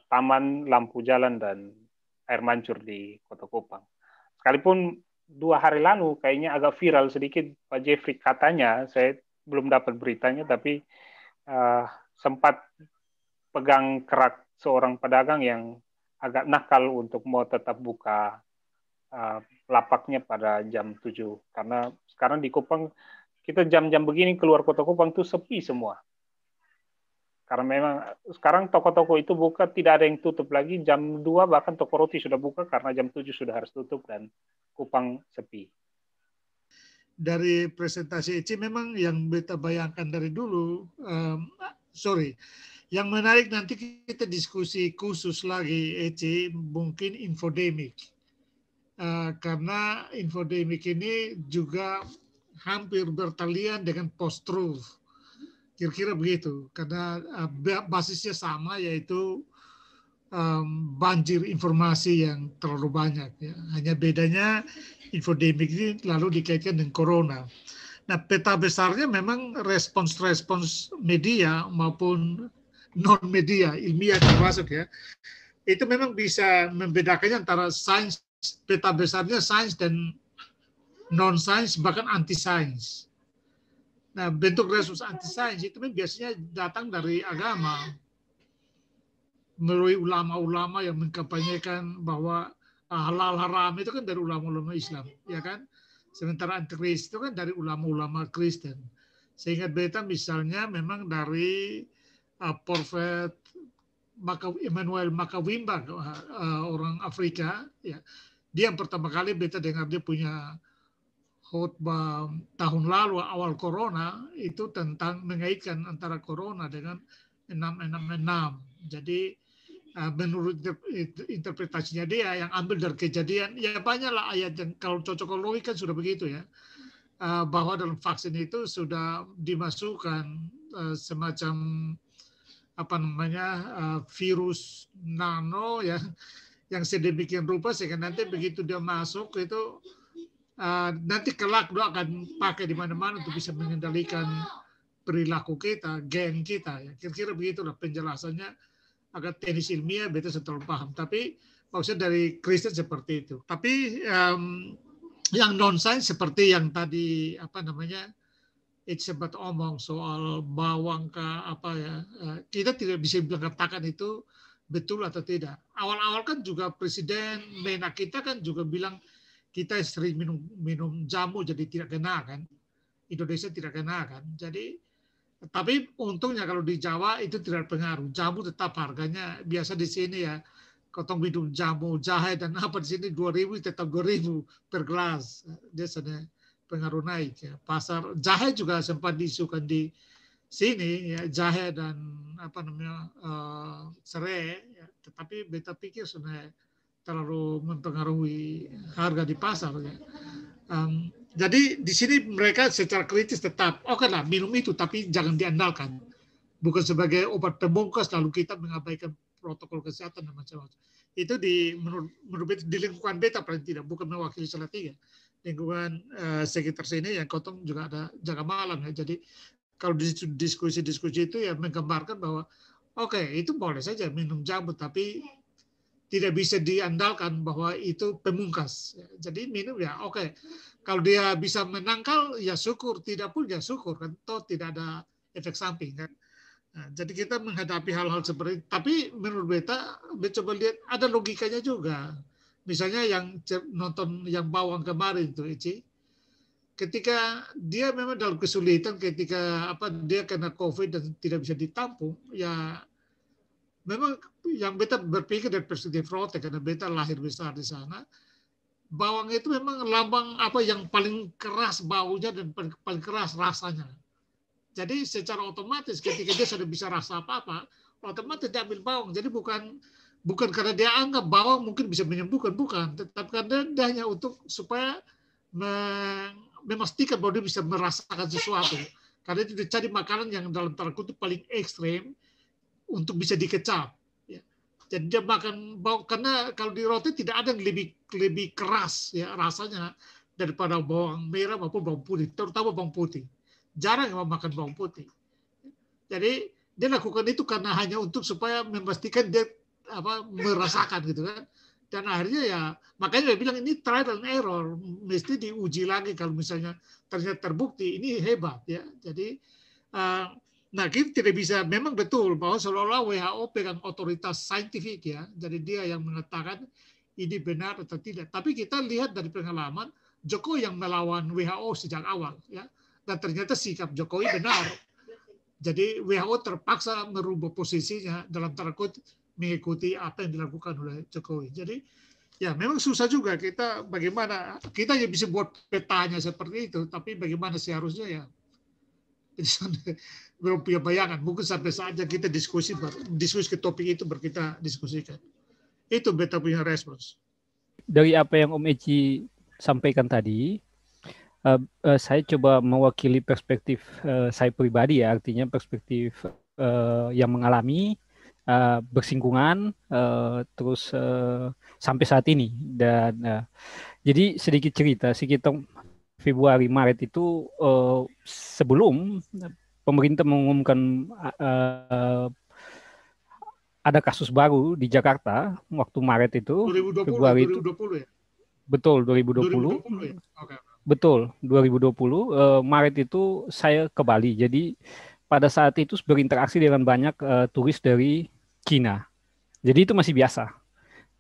Speaker 3: taman, lampu jalan, dan air mancur di Kota Kupang. Sekalipun 2 hari lalu kayaknya agak viral sedikit Pak Jeffrey, katanya, saya belum dapat beritanya, tapi sempat pegang kerak seorang pedagang yang agak nakal untuk mau tetap buka lapaknya pada jam 7. Karena sekarang di Kupang, kita jam-jam begini keluar Kota Kupang itu sepi semua. Karena memang sekarang toko-toko itu buka, tidak ada yang tutup lagi. Jam 2 bahkan toko roti sudah buka karena jam 7 sudah harus tutup dan Kupang sepi.
Speaker 2: Dari presentasi Eci memang yang kita bayangkan dari dulu, yang menarik nanti kita diskusi khusus lagi Eci, mungkin infodemik. Karena infodemik ini juga hampir bertalian dengan post-truth. Kira-kira begitu, karena basisnya sama, yaitu banjir informasi yang terlalu banyak. Ya. Hanya bedanya infodemik ini lalu dikaitkan dengan corona. Nah, peta besarnya memang respons-respons media maupun non-media, ilmiah termasuk ya, itu memang bisa membedakannya antara sains, peta besarnya sains dan non-sains, bahkan anti-sains. Nah, bentuk respons anti-sains itu biasanya datang dari agama, melalui ulama-ulama yang mengkampanyekan bahwa halal haram itu kan dari ulama-ulama Islam, ya kan? Sementara anti-Kris itu kan dari ulama-ulama Kristen. Sehingga beta misalnya memang dari Prophet Emmanuel Makawimba, orang Afrika, ya. Dia yang pertama kali beta dengar dia punya khotbah tahun lalu awal corona itu tentang mengaitkan antara corona dengan 666. Jadi menurut interpretasinya dia yang ambil dari kejadian, ya banyaklah ayat yang kalau cocokologi kan sudah begitu ya, bahwa dalam vaksin itu sudah dimasukkan semacam virus nano ya, yang sedemikian rupa sehingga nanti begitu dia masuk itu nanti kelak dia akan pakai di mana-mana untuk bisa mengendalikan perilaku kita, geng kita. Ya. Kira-kira begitulah penjelasannya. Agak teknis ilmiah, beta setelah paham. Tapi maksudnya dari Kristen seperti itu. Tapi yang non-sains seperti yang tadi It's sempat omong soal bawang ke apa ya, kita tidak bisa mengatakan itu betul atau tidak. Awal-awal kan juga Presiden Menak kita kan juga bilang kita sering minum jamu jadi tidak kena kan. Indonesia tidak kena kan. Jadi tapi untungnya kalau di Jawa itu tidak pengaruh. Jamu tetap harganya biasa di sini ya. Kotong minum jamu, jahe dan apa di sini 2.000 tetap 2.000 per gelas. Biasanya pengaruh naik ya. Pasar jahe juga sempat diisukan di sini ya, jahe dan serai ya. Tetapi beta pikir sebenarnya terlalu mempengaruhi harga di pasar ya. Jadi di sini mereka secara kritis tetap oke lah minum itu tapi jangan diandalkan. Bukan sebagai obat pembungkas lalu kita mengabaikan protokol kesehatan dan macam-macam. Itu menurut beta, di lingkungan beta paling tidak, bukan mewakili Salatiga. Lingkungan sekitar sini yang kotong juga ada jaga malam ya. Jadi kalau diskusi-diskusi itu ya menggambarkan bahwa oke, itu boleh saja minum jamu tapi tidak bisa diandalkan bahwa itu pemungkas. Jadi minum ya oke. Kalau dia bisa menangkal ya syukur, tidak pun ya syukur kan. Toh tidak ada efek samping kan. Nah, jadi kita menghadapi hal-hal seperti itu. Tapi menurut beta coba lihat ada logikanya juga. Misalnya yang nonton yang bawang kemarin itu, Ici, ketika dia memang dalam kesulitan, ketika dia kena COVID dan tidak bisa ditampung, ya memang yang beta berpikir dari perspektif Rote karena beta lahir besar di sana, bawang itu memang lambang yang paling keras baunya dan paling keras rasanya. Jadi secara otomatis ketika dia sudah bisa rasa apa-apa, otomatis dia ambil bawang. Jadi bukan karena dia anggap bawang mungkin bisa menyembuhkan, bukan. Tetapi karena dia hanya untuk supaya memastikan bahwa dia bisa merasakan sesuatu. Karena itu dicari makanan yang dalam tanda kutip paling ekstrem untuk bisa dikecap. Ya. Jadi dia makan bawang, karena kalau di roti tidak ada yang lebih keras ya rasanya daripada bawang merah maupun bawang putih, terutama bawang putih. Jarang yang makan bawang putih. Jadi dia lakukan itu karena hanya untuk supaya memastikan dia merasakan gitu kan. Dan akhirnya ya makanya dia bilang ini trial and error, mesti diuji lagi kalau misalnya ternyata terbukti ini hebat ya. Jadi nah kita tidak bisa, memang betul bahwa seolah-olah WHO pegang otoritas saintifik ya. Jadi dia yang mengatakan ini benar atau tidak. Tapi kita lihat dari pengalaman Jokowi yang melawan WHO sejak awal ya. Dan ternyata sikap Jokowi benar. Jadi WHO terpaksa merubah posisinya dalam tanda kutip mengikuti apa yang dilakukan oleh Jokowi. Jadi ya memang susah juga kita bagaimana kita yang bisa buat petanya seperti itu, tapi bagaimana seharusnya ya belum punya bayangan. Mungkin sampai saja kita diskusi ke topik itu kita diskusikan. Itu beta punya respons.
Speaker 4: Dari apa yang Om Eci sampaikan tadi, saya coba mewakili perspektif saya pribadi ya, artinya perspektif yang mengalami bersinggungan terus sampai saat ini. Dan jadi sedikit cerita, sekitar Februari Maret itu sebelum pemerintah mengumumkan ada kasus baru di Jakarta waktu Maret itu
Speaker 2: 2020,
Speaker 4: Februari
Speaker 2: 2020
Speaker 4: itu
Speaker 2: ya?
Speaker 4: betul 2020,
Speaker 2: 2020 ya? Okay.
Speaker 4: Betul 2020 Maret itu saya ke Bali. Jadi pada saat itu berinteraksi dengan banyak turis dari Cina. Jadi itu masih biasa.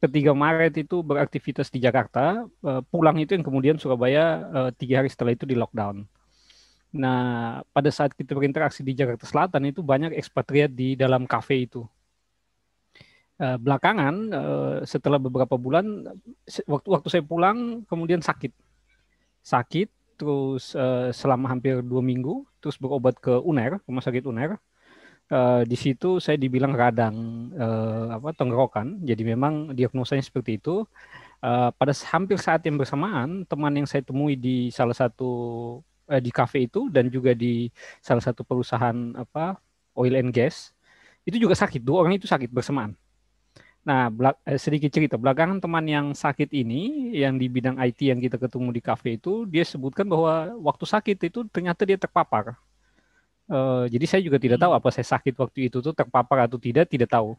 Speaker 4: Ketika Maret itu beraktivitas di Jakarta, pulang itu yang kemudian Surabaya 3 hari setelah itu di lockdown. Nah, pada saat kita berinteraksi di Jakarta Selatan itu banyak ekspatriat di dalam kafe itu. Belakangan setelah beberapa bulan, waktu saya pulang kemudian sakit terus selama hampir 2 minggu, terus berobat ke UNER, rumah sakit UNER. Di situ saya dibilang radang tenggorokan, jadi memang diagnosanya seperti itu. Pada hampir saat yang bersamaan, teman yang saya temui di salah satu di kafe itu dan juga di salah satu perusahaan oil and gas itu juga sakit. 2 orang itu sakit bersamaan. Nah, sedikit cerita, belakangan teman yang sakit ini, yang di bidang IT yang kita ketemu di kafe itu, dia sebutkan bahwa waktu sakit itu ternyata dia terpapar. Jadi saya juga tidak tahu apa saya sakit waktu itu tuh terpapar atau tidak tahu.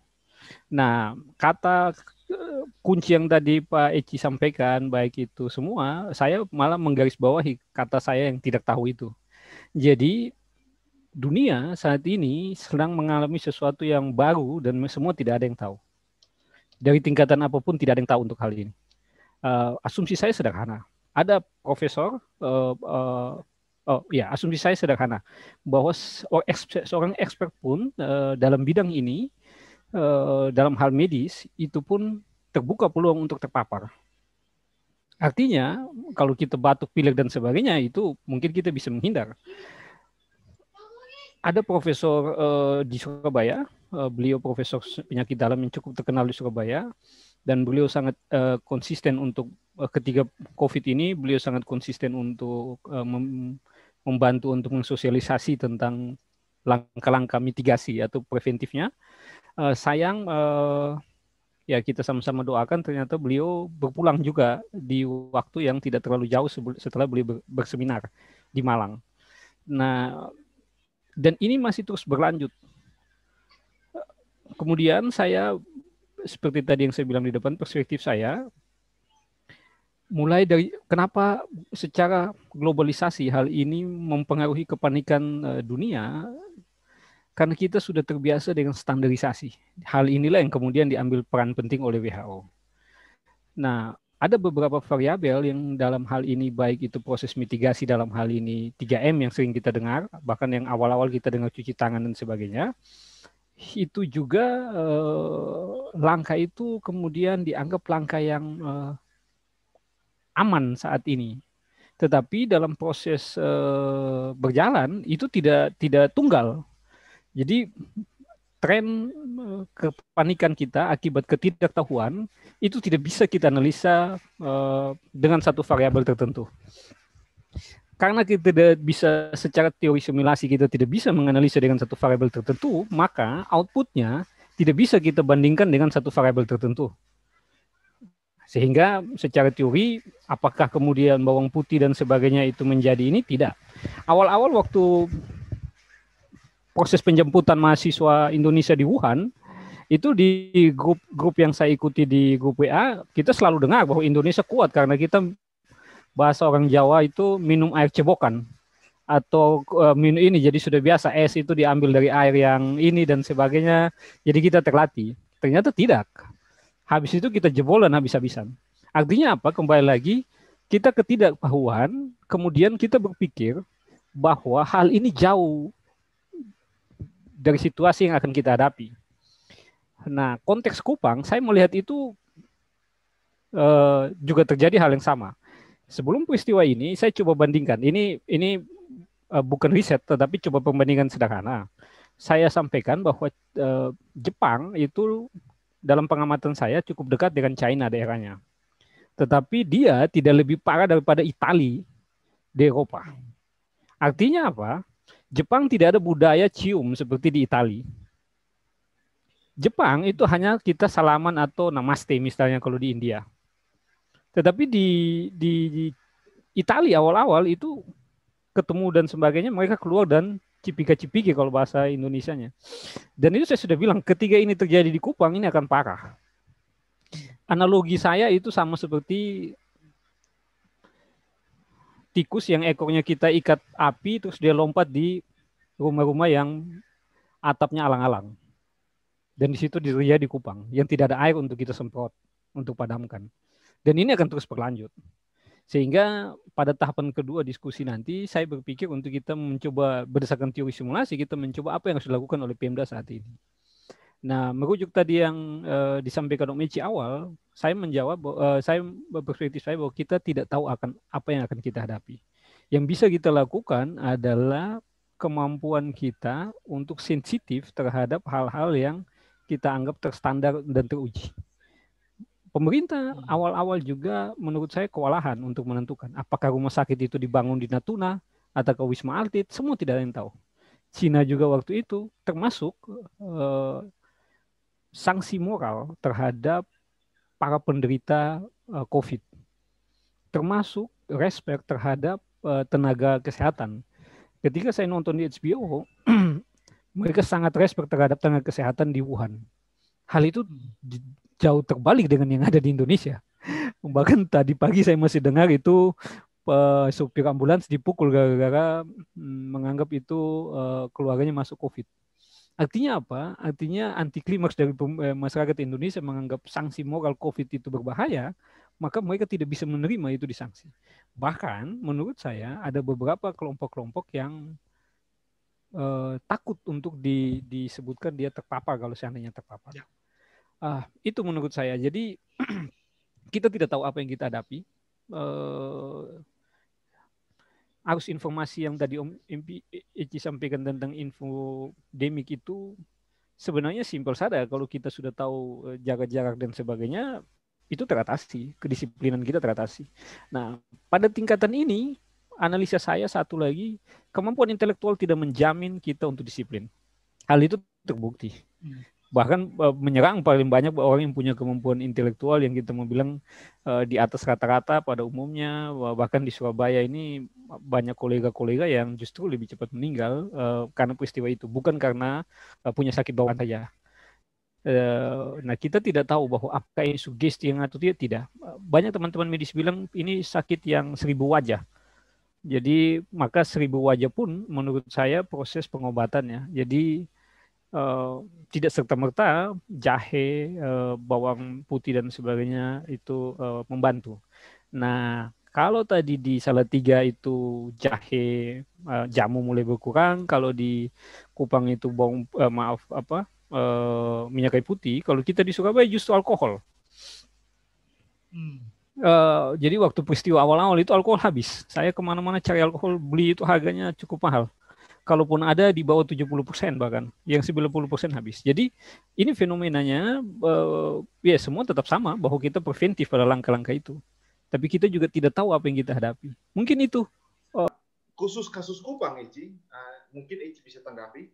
Speaker 4: Nah, kata kunci yang tadi Pak Eci sampaikan, baik itu semua, saya malah menggarisbawahi kata saya yang tidak tahu itu. Jadi, dunia saat ini sedang mengalami sesuatu yang baru dan semua tidak ada yang tahu. Dari tingkatan apapun tidak ada yang tahu untuk hal ini. Asumsi saya sederhana. Ada profesor, asumsi saya sederhana, bahwa seorang expert pun dalam bidang ini, dalam hal medis, itu pun terbuka peluang untuk terpapar. Artinya, kalau kita batuk, pilek, dan sebagainya, itu mungkin kita bisa menghindar. Ada profesor di Surabaya, beliau profesor penyakit dalam yang cukup terkenal di Surabaya, dan beliau sangat konsisten untuk ketika COVID ini, beliau sangat konsisten untuk membantu untuk mensosialisasi tentang langkah-langkah mitigasi atau preventifnya. Sayang, ya kita sama-sama doakan, ternyata beliau berpulang juga di waktu yang tidak terlalu jauh setelah beliau berseminar di Malang. Nah, dan ini masih terus berlanjut. Kemudian saya, seperti tadi yang saya bilang di depan, perspektif saya, mulai dari kenapa secara globalisasi hal ini mempengaruhi kepanikan dunia, karena kita sudah terbiasa dengan standarisasi. Hal inilah yang kemudian diambil peran penting oleh WHO. Nah, ada beberapa variabel yang dalam hal ini, baik itu proses mitigasi dalam hal ini 3M yang sering kita dengar, bahkan yang awal-awal kita dengar cuci tangan dan sebagainya, itu juga langkah itu kemudian dianggap langkah yang aman saat ini. Tetapi dalam proses berjalan itu tidak tunggal. Jadi tren kepanikan kita akibat ketidaktahuan itu tidak bisa kita analisa dengan satu variabel tertentu. Karena kita tidak bisa secara teori simulasi, kita tidak bisa menganalisa dengan satu variabel tertentu, maka outputnya tidak bisa kita bandingkan dengan satu variabel tertentu. Sehingga secara teori, apakah kemudian bawang putih dan sebagainya itu menjadi ini? Tidak. Awal-awal waktu proses penjemputan mahasiswa Indonesia di Wuhan, itu di grup yang saya ikuti di grup WA, kita selalu dengar bahwa Indonesia kuat karena kita, bahasa orang Jawa itu, minum air cebokan. Atau minum ini, jadi sudah biasa, es itu diambil dari air yang ini dan sebagainya, jadi kita terlatih. Ternyata tidak. Habis itu kita jebolan habis-habisan. Artinya apa? Kembali lagi, kita ketidaktahuan, kemudian kita berpikir bahwa hal ini jauh dari situasi yang akan kita hadapi. Nah, konteks Kupang, saya melihat itu juga terjadi hal yang sama. Sebelum peristiwa ini, saya coba bandingkan. Ini bukan riset, tetapi coba pembandingan sederhana. Saya sampaikan bahwa Jepang itu dalam pengamatan saya cukup dekat dengan China daerahnya. Tetapi dia tidak lebih parah daripada Italia di Eropa. Artinya apa? Jepang tidak ada budaya cium seperti di Italia. Jepang itu hanya kita salaman atau namaste misalnya kalau di India. Tetapi di Italia awal-awal itu ketemu dan sebagainya, mereka keluar dan cipika-cipiki kalau bahasa Indonesianya. Dan itu saya sudah bilang, ketika ini terjadi di Kupang, ini akan parah. Analogi saya itu sama seperti tikus yang ekornya kita ikat api, terus dia lompat di rumah-rumah yang atapnya alang-alang. Dan di situ dia di Kupang, yang tidak ada air untuk kita semprot, untuk padamkan. Dan ini akan terus berlanjut. Sehingga pada tahapan kedua diskusi nanti, saya berpikir untuk kita mencoba berdasarkan teori simulasi, kita mencoba apa yang harus dilakukan oleh Pemda saat ini. Nah, merujuk tadi yang disampaikan Om Eci awal, saya menjawab, saya berperspektif saya bahwa kita tidak tahu akan apa yang akan kita hadapi. Yang bisa kita lakukan adalah kemampuan kita untuk sensitif terhadap hal-hal yang kita anggap terstandar dan teruji. Pemerintah awal-awal juga menurut saya kewalahan untuk menentukan apakah rumah sakit itu dibangun di Natuna atau ke Wisma Atlet, semua tidak ada yang tahu. Cina juga waktu itu termasuk sanksi moral terhadap para penderita COVID, termasuk respect terhadap tenaga kesehatan. Ketika saya nonton di HBO, mereka sangat respect terhadap tenaga kesehatan di Wuhan. Hal itu jauh terbalik dengan yang ada di Indonesia. Bahkan tadi pagi saya masih dengar itu supir ambulans dipukul gara-gara menganggap itu keluarganya masuk COVID. Artinya apa? Artinya anti klimaks dari masyarakat Indonesia menganggap sanksi moral COVID itu berbahaya, maka mereka tidak bisa menerima itu disanksi. Bahkan menurut saya ada beberapa kelompok-kelompok yang takut untuk disebutkan dia terpapar kalau seandainya terpapar. Ya. Itu menurut saya. Jadi kita tidak tahu apa yang kita hadapi. Arus informasi yang tadi Om Eci sampaikan tentang infodemik itu sebenarnya simpel saja. Kalau kita sudah tahu jaga jarak dan sebagainya, itu teratasi, kedisiplinan kita teratasi. Nah, pada tingkatan ini, analisa saya satu lagi, kemampuan intelektual tidak menjamin kita untuk disiplin. Hal itu terbukti. Bahkan menyerang paling banyak orang yang punya kemampuan intelektual yang kita mau bilang di atas rata-rata pada umumnya. Bahkan di Surabaya ini banyak kolega-kolega yang justru lebih cepat meninggal karena peristiwa itu, bukan karena punya sakit bawaan saja. Nah, kita tidak tahu bahwa apakah ini sugesti yang atau tidak. Banyak teman-teman medis bilang ini sakit yang 1000 wajah. Jadi maka 1000 wajah pun menurut saya proses pengobatannya. Jadi tidak serta-merta jahe, bawang putih dan sebagainya itu membantu. Nah, kalau tadi di Salatiga itu jahe, jamu mulai berkurang, kalau di Kupang itu minyak kayu putih, kalau kita di Surabaya justru alkohol. Jadi waktu peristiwa awal-awal itu alkohol habis. Saya kemana-mana cari alkohol, beli itu harganya cukup mahal. Kalaupun ada di bawah 70% bahkan, yang 90% habis. Jadi ini fenomenanya, ya semua tetap sama, bahwa kita preventif pada langkah-langkah itu. Tapi kita juga tidak tahu apa yang kita hadapi. Mungkin itu.
Speaker 1: Khusus kasus Kupang, Eci, mungkin Eci bisa tanggapi.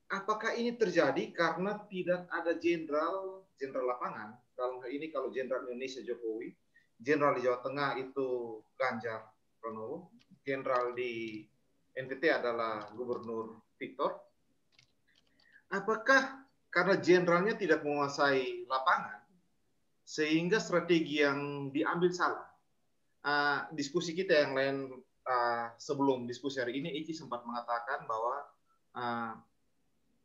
Speaker 1: Apakah ini terjadi karena tidak ada jenderal lapangan? Kalau jenderal Indonesia Jokowi, jenderal di Jawa Tengah itu Ganjar Pranowo, jenderal di NTT adalah Gubernur Victor. Apakah karena jenderalnya tidak menguasai lapangan, sehingga strategi yang diambil salah? Diskusi kita yang lain sebelum diskusi hari ini, Eci sempat mengatakan bahwa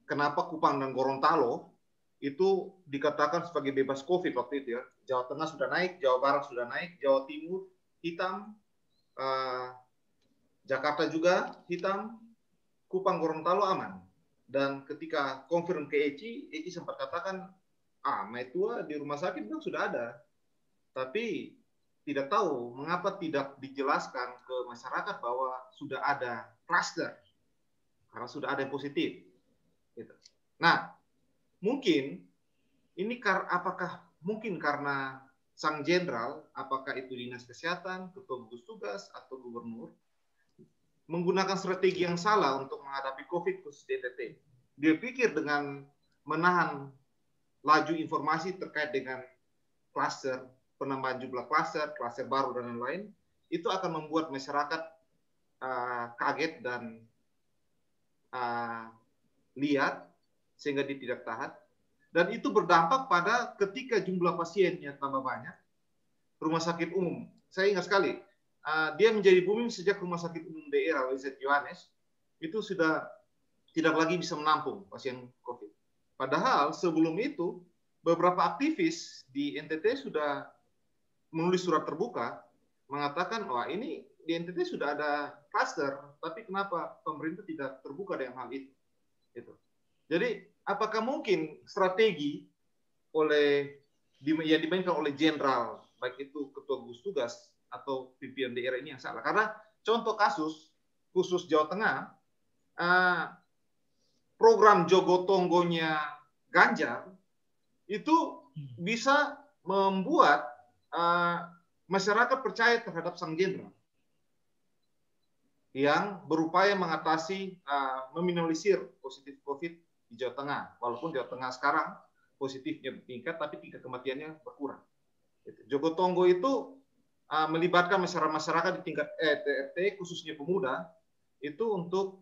Speaker 1: kenapa Kupang dan Gorontalo itu dikatakan sebagai bebas COVID waktu itu ya. Jawa Tengah sudah naik, Jawa Barat sudah naik, Jawa Timur hitam, Jakarta juga hitam, Kupang Gorontalo aman. Dan ketika confirm ke Eci sempat katakan, Maitua di rumah sakit kan sudah ada. Tapi tidak tahu mengapa tidak dijelaskan ke masyarakat bahwa sudah ada kluster. Karena sudah ada yang positif. Gitu. Nah, mungkin ini apakah mungkin karena sang jenderal, apakah itu dinas kesehatan, ketua gugus tugas, atau gubernur, menggunakan strategi yang salah untuk menghadapi COVID khusus di NTT. Dia pikir dengan menahan laju informasi terkait dengan klaster, penambahan jumlah klaster baru dan lain-lain, itu akan membuat masyarakat kaget dan lihat sehingga dia tidak tahan. Dan itu berdampak pada ketika jumlah pasiennya tambah banyak, rumah sakit umum. Saya ingat sekali, dia menjadi booming sejak rumah sakit umum daerah WZ Yohanes itu sudah tidak lagi bisa menampung pasien COVID. Padahal sebelum itu beberapa aktivis di NTT sudah menulis surat terbuka mengatakan, wah ini di NTT sudah ada kluster, tapi kenapa pemerintah tidak terbuka dengan hal itu? Gitu. Jadi apakah mungkin strategi yang dimainkan oleh jenderal, baik itu ketua gugus tugas atau pimpinan daerah ini yang salah? Karena contoh kasus khusus Jawa Tengah, program Jogotonggonya Ganjar itu bisa membuat masyarakat percaya terhadap sang jenderal yang berupaya mengatasi, meminimalisir positif COVID di Jawa Tengah. Walaupun Jawa Tengah sekarang positifnya meningkat, tapi tingkat kematiannya berkurang. Jogotongo itu melibatkan masyarakat di tingkat RT, khususnya pemuda, itu untuk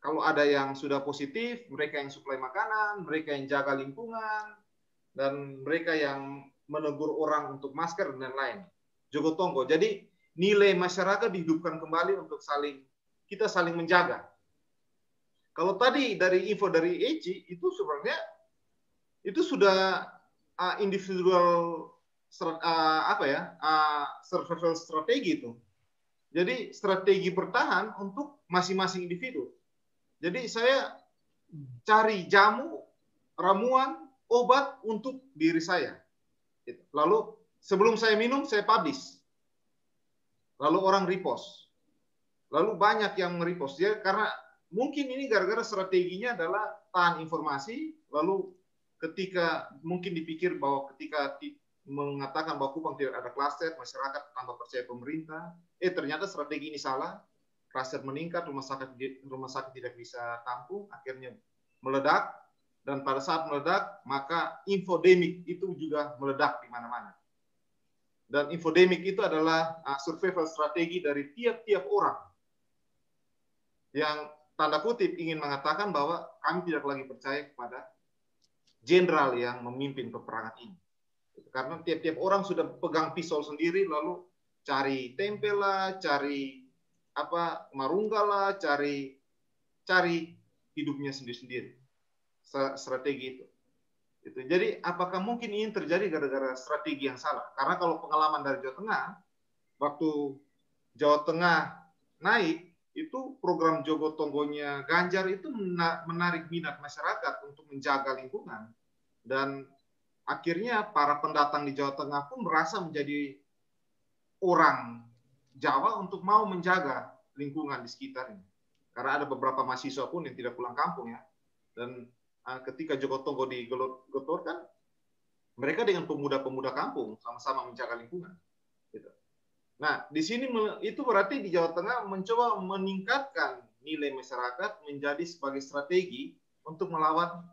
Speaker 1: kalau ada yang sudah positif, mereka yang suplai makanan, mereka yang jaga lingkungan, dan mereka yang menegur orang untuk masker dan lain-lain. Jogotongo. Jadi nilai masyarakat dihidupkan kembali untuk kita saling menjaga. Kalau tadi dari info dari ECI itu sebenarnya itu sudah individual survival strategi itu. Jadi strategi bertahan untuk masing-masing individu. Jadi saya cari jamu, ramuan, obat untuk diri saya. Lalu sebelum saya minum, saya publish. Lalu orang repost. Lalu banyak yang repost. Ya, karena mungkin ini gara-gara strateginya adalah tahan informasi, lalu ketika mungkin dipikir bahwa ketika mengatakan bahwa Kupang tidak ada klaster, masyarakat tambah percaya pemerintah, ternyata strategi ini salah, klaster meningkat, rumah sakit tidak bisa tampung, akhirnya meledak, dan pada saat meledak, maka infodemik itu juga meledak di mana-mana. Dan infodemik itu adalah survival strategi dari tiap-tiap orang yang tanda kutip ingin mengatakan bahwa kami tidak lagi percaya kepada jenderal yang memimpin peperangan ini. Karena tiap-tiap orang sudah pegang pisau sendiri, lalu cari tempel lah, cari marungga lah, cari hidupnya sendiri-sendiri. Strategi itu. Jadi apakah mungkin ini terjadi gara-gara strategi yang salah? Karena kalau pengalaman dari Jawa Tengah, waktu Jawa Tengah naik, itu program Jogotongonya Ganjar itu menarik minat masyarakat untuk menjaga lingkungan. Dan akhirnya para pendatang di Jawa Tengah pun merasa menjadi orang Jawa untuk mau menjaga lingkungan di sekitarnya. Karena ada beberapa mahasiswa pun yang tidak pulang kampung ya. Dan ketika Jogotongo digelontorkan, mereka dengan pemuda-pemuda kampung sama-sama menjaga lingkungan. Gitu. Nah, di sini itu berarti di Jawa Tengah mencoba meningkatkan nilai masyarakat menjadi sebagai strategi untuk melawan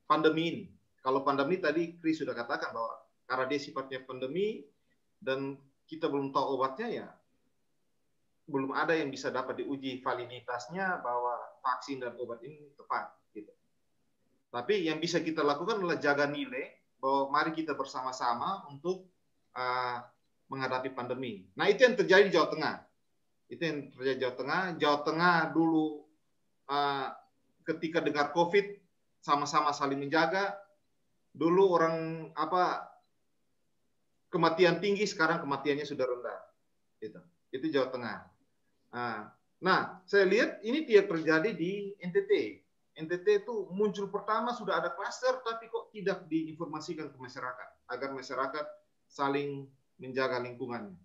Speaker 1: pandemi ini. Kalau pandemi tadi Chris sudah katakan bahwa karena dia sifatnya pandemi dan kita belum tahu obatnya, ya belum ada yang bisa dapat diuji validitasnya bahwa vaksin dan obat ini tepat. Gitu. Tapi yang bisa kita lakukan adalah jaga nilai bahwa mari kita bersama-sama untuk menghadapi pandemi. Nah, itu yang terjadi di Jawa Tengah. Itu yang terjadi di Jawa Tengah. Jawa Tengah dulu ketika dengar COVID sama-sama saling menjaga. Dulu orang kematian tinggi, sekarang kematiannya sudah rendah. Itu Jawa Tengah. Nah, saya lihat ini tidak terjadi di NTT. NTT itu muncul pertama sudah ada klaster, tapi kok tidak diinformasikan ke masyarakat agar masyarakat saling menjaga lingkungannya.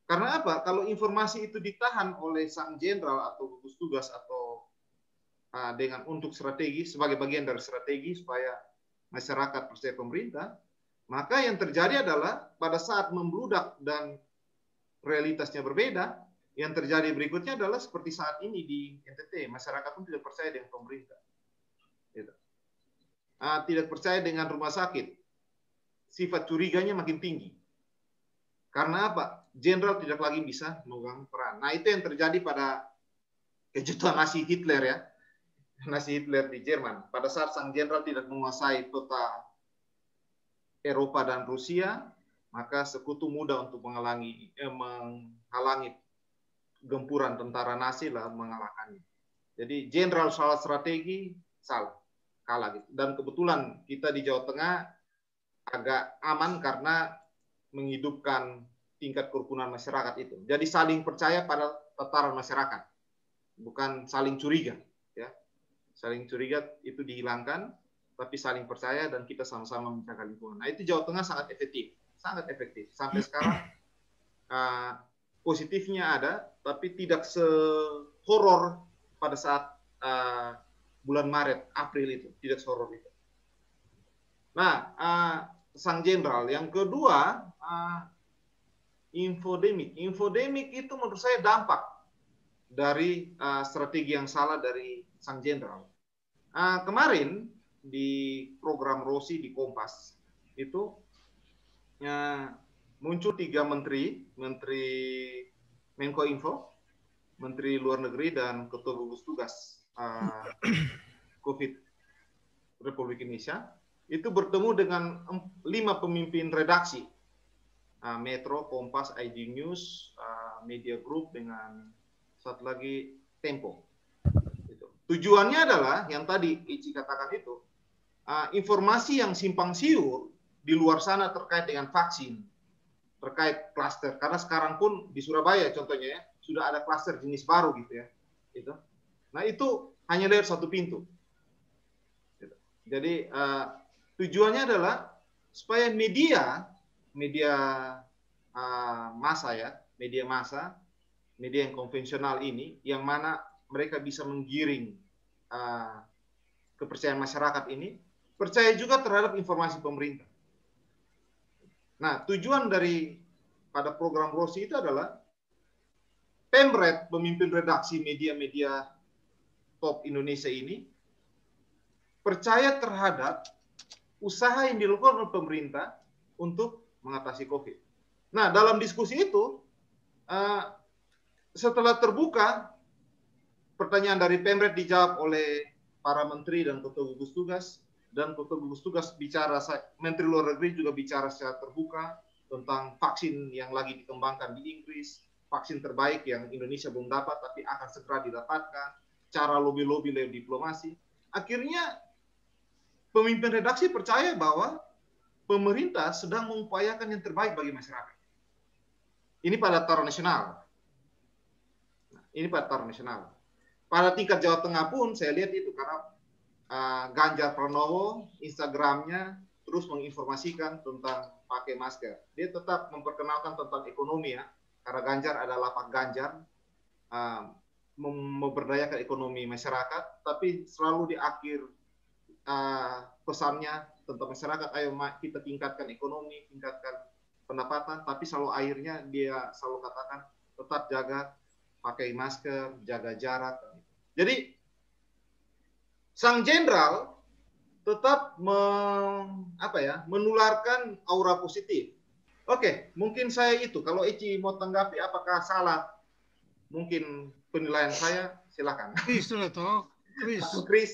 Speaker 1: Karena apa? Kalau informasi itu ditahan oleh sang jenderal atau gugus tugas atau dengan untuk strategi sebagai bagian dari strategi supaya masyarakat percaya pemerintah, maka yang terjadi adalah pada saat membludak dan realitasnya berbeda, yang terjadi berikutnya adalah seperti saat ini di NTT, masyarakat pun tidak percaya dengan pemerintah. Gitu. Tidak percaya dengan rumah sakit. Sifat curiganya makin tinggi. Karena apa? Jenderal tidak lagi bisa memegang peran. Nah, itu yang terjadi pada kejutan Nazi Hitler ya. Nazi Hitler di Jerman. Pada saat sang jenderal tidak menguasai total Eropa dan Rusia, maka sekutu mudah untuk menghalangi gempuran tentara Nazi lah mengalahkannya. Jadi jenderal salah strategi, kalah gitu. Dan kebetulan kita di Jawa Tengah agak aman karena menghidupkan tingkat kerukunan masyarakat itu. Jadi saling percaya pada tataran masyarakat, bukan saling curiga. Ya, saling curiga itu dihilangkan, tapi saling percaya dan kita sama-sama menjaga lingkungan. Nah, itu Jawa Tengah sangat efektif, sangat efektif. Sampai sekarang positifnya ada, tapi tidak sehoror pada saat bulan Maret, April itu, tidak sehoror itu. Nah, sang jenderal yang kedua, infodemik. Infodemik itu menurut saya dampak dari strategi yang salah dari sang jenderal. Kemarin di program Rossi di Kompas itu muncul 3 menteri Menko Info, Menteri Luar Negeri, dan Ketua Gugus Tugas COVID Republik Indonesia, itu bertemu dengan 5 pemimpin redaksi, Metro, Kompas, ID News, Media Group, dengan satu lagi Tempo. Tujuannya adalah yang tadi Ici katakan itu, informasi yang simpang siur di luar sana terkait dengan vaksin, terkait klaster, karena sekarang pun di Surabaya contohnya ya, sudah ada klaster jenis baru gitu ya. Gitu. Nah itu hanya lewat satu pintu. Gitu. Jadi tujuannya adalah supaya media massa ya, media yang konvensional ini, yang mana mereka bisa menggiring kepercayaan masyarakat ini, percaya juga terhadap informasi pemerintah. Nah, tujuan pada program Rossi itu adalah Pemret, pemimpin redaksi media-media top Indonesia ini, percaya terhadap usaha yang dilakukan oleh pemerintah untuk mengatasi COVID. Nah, dalam diskusi itu, setelah terbuka, pertanyaan dari Pemret dijawab oleh para menteri dan ketua gugus tugas, dan ketua gugus tugas bicara, Menteri Luar Negeri juga bicara secara terbuka tentang vaksin yang lagi dikembangkan di Inggris, vaksin terbaik yang Indonesia belum dapat tapi akan segera didapatkan, cara lobby-lobby lewat diplomasi. Akhirnya pemimpin redaksi percaya bahwa pemerintah sedang mengupayakan yang terbaik bagi masyarakat. Ini pada tataran nasional. Pada tingkat Jawa Tengah pun saya lihat itu, karena Ganjar Pranowo Instagramnya terus menginformasikan tentang pakai masker. Dia tetap memperkenalkan tentang ekonomi ya, karena Ganjar adalah Pak Ganjar, memberdayakan ekonomi masyarakat, tapi selalu di akhir pesannya tentang masyarakat, ayo kita tingkatkan ekonomi, tingkatkan pendapatan, tapi selalu akhirnya dia selalu katakan tetap jaga pakai masker, jaga jarak. Jadi sang jenderal tetap menularkan aura positif. Oke, mungkin saya itu. Kalau Ici mau tanggapi apakah salah, mungkin penilaian saya, silakan. Chris,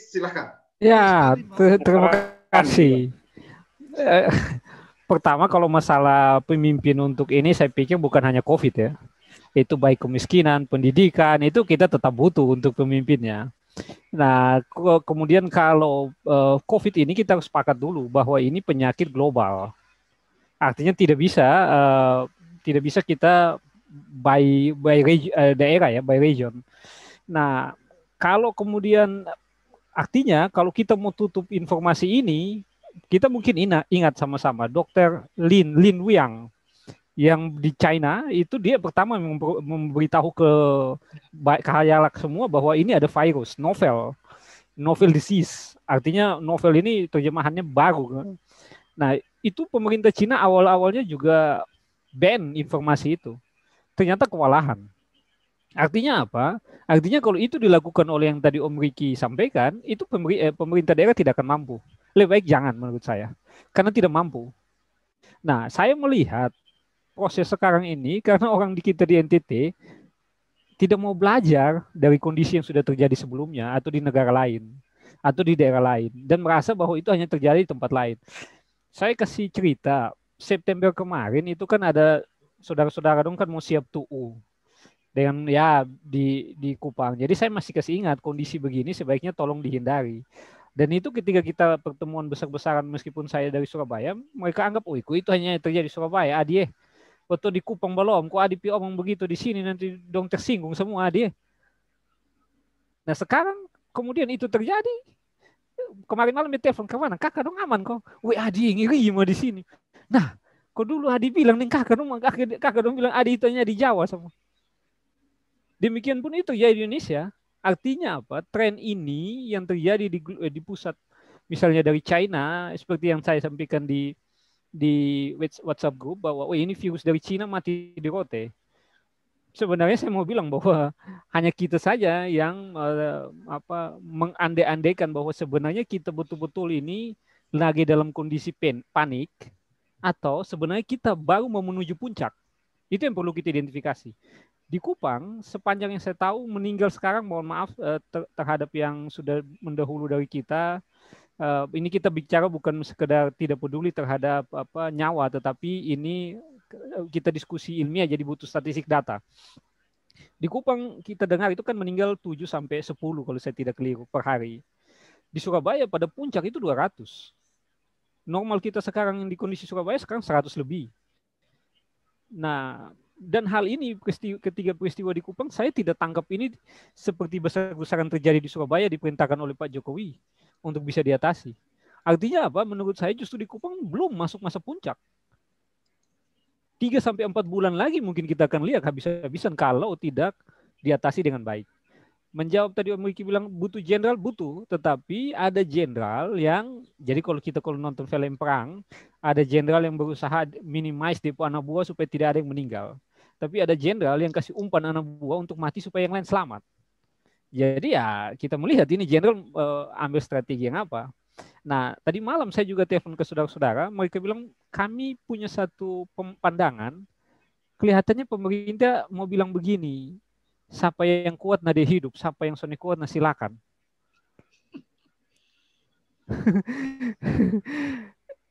Speaker 1: silakan.
Speaker 4: Ya, terima kasih. Pertama, kalau masalah pemimpin untuk ini, saya pikir bukan hanya COVID ya. Itu baik kemiskinan, pendidikan, itu kita tetap butuh untuk pemimpinnya. Nah, kemudian kalau COVID ini kita harus sepakat dulu bahwa ini penyakit global. Artinya tidak bisa kita by daerah ya, by region. Nah, kalau kemudian artinya kalau kita mau tutup informasi ini, kita mungkin ingat sama-sama Dr. Lin Liang yang di China itu, dia pertama memberitahu ke khayalak semua bahwa ini ada virus novel disease. Artinya novel ini terjemahannya baru. Nah, itu pemerintah Cina awal-awalnya juga ban informasi itu. Ternyata kewalahan. Artinya apa? Artinya kalau itu dilakukan oleh yang tadi Om Riki sampaikan, itu pemerintah daerah tidak akan mampu. Lebih baik jangan menurut saya. Karena tidak mampu. Nah, saya melihat proses sekarang ini karena orang di kita di NTT tidak mau belajar dari kondisi yang sudah terjadi sebelumnya atau di negara lain atau di daerah lain dan merasa bahwa itu hanya terjadi di tempat lain. Saya kasih cerita, September kemarin itu kan ada saudara-saudara dong kan mau siap TUU dengan ya di Kupang. Jadi saya masih kasih ingat kondisi begini sebaiknya tolong dihindari. Dan itu ketika kita pertemuan besar-besaran meskipun saya dari Surabaya, mereka anggap itu hanya terjadi di Surabaya. Adie, waktu di Kupang belum, kok Adi omong begitu di sini nanti dong tersinggung semua Adi. Nah sekarang kemudian itu terjadi. Kemarin malam dia telepon ke mana? Kakak dong aman kok. Adi ngiri mau di sini. Nah, kok dulu Adi bilang nih kakak dong bilang Adi itu hanya di Jawa semua. Demikian pun itu ya di Indonesia. Artinya apa? Tren ini yang terjadi di pusat, misalnya dari China, seperti yang saya sampaikan di WhatsApp group bahwa ini virus dari Cina mati di Rote. sebenarnya saya mau bilang bahwa hanya kita saja yang mengandai-andaikan bahwa sebenarnya kita betul-betul ini lagi dalam kondisi panik, atau sebenarnya kita baru mau menuju puncak. Itu yang perlu kita identifikasi. Di Kupang, sepanjang yang saya tahu, meninggal sekarang, mohon maaf terhadap yang sudah mendahulu dari kita. Ini kita bicara bukan sekedar tidak peduli terhadap nyawa, tetapi ini kita diskusi ilmiah, jadi butuh statistik data. Di Kupang kita dengar itu kan meninggal 7 sampai 10 kalau saya tidak keliru per hari. Di Surabaya pada puncak itu 200. Normal kita sekarang di kondisi Surabaya sekarang 100 lebih. Nah, dan hal ini ketiga peristiwa di Kupang saya tidak tangkap ini seperti besar-besaran terjadi di Surabaya diperintahkan oleh Pak Jokowi untuk bisa diatasi. Artinya apa? Menurut saya justru di Kupang belum masuk masa puncak. 3 sampai 4 bulan lagi mungkin kita akan lihat habis-habisan kalau tidak diatasi dengan baik. Menjawab tadi Om Riki bilang butuh jenderal, butuh, tetapi ada jenderal yang, jadi kalau nonton film perang, ada jenderal yang berusaha minimize depo anak buah supaya tidak ada yang meninggal. Tapi ada jenderal yang kasih umpan anak buah untuk mati supaya yang lain selamat. Jadi ya kita melihat ini jenderal ambil strategi yang apa. Nah, tadi malam saya juga telepon ke saudara-saudara, mereka bilang kami punya satu pandangan, kelihatannya pemerintah mau bilang begini, siapa yang kuat nade hidup, siapa yang sone kuat nah silakan.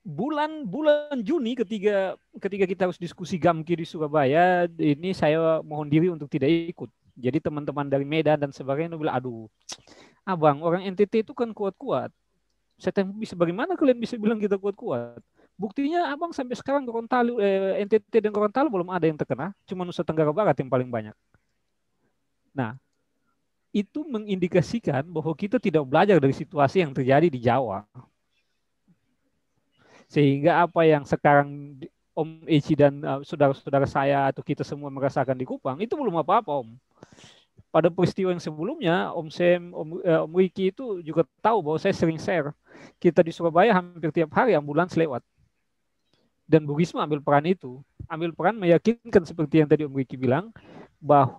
Speaker 4: bulan Juni ketika kita harus diskusi Gamki di Surabaya, ini saya mohon diri untuk tidak ikut. Jadi teman-teman dari Medan dan sebagainya bilang, aduh, abang orang NTT itu kan kuat-kuat. Saya tanya, bisa bagaimana kalian bisa bilang kita kuat-kuat? Buktinya abang sampai sekarang Gorontalo, NTT dan Gorontalo belum ada yang terkena, cuma Nusa Tenggara Barat yang paling banyak. Nah, itu mengindikasikan bahwa kita tidak belajar dari situasi yang terjadi di Jawa. Sehingga apa yang sekarang Om Eci dan saudara-saudara saya atau kita semua merasakan di Kupang, itu belum apa-apa, Om. Pada peristiwa yang sebelumnya, Om Sem, Om Riki itu juga tahu bahwa saya sering share. Kita di Surabaya hampir tiap hari ambulans lewat. Dan Bu Risma ambil peran itu. Ambil peran meyakinkan seperti yang tadi Om Riki bilang, bahwa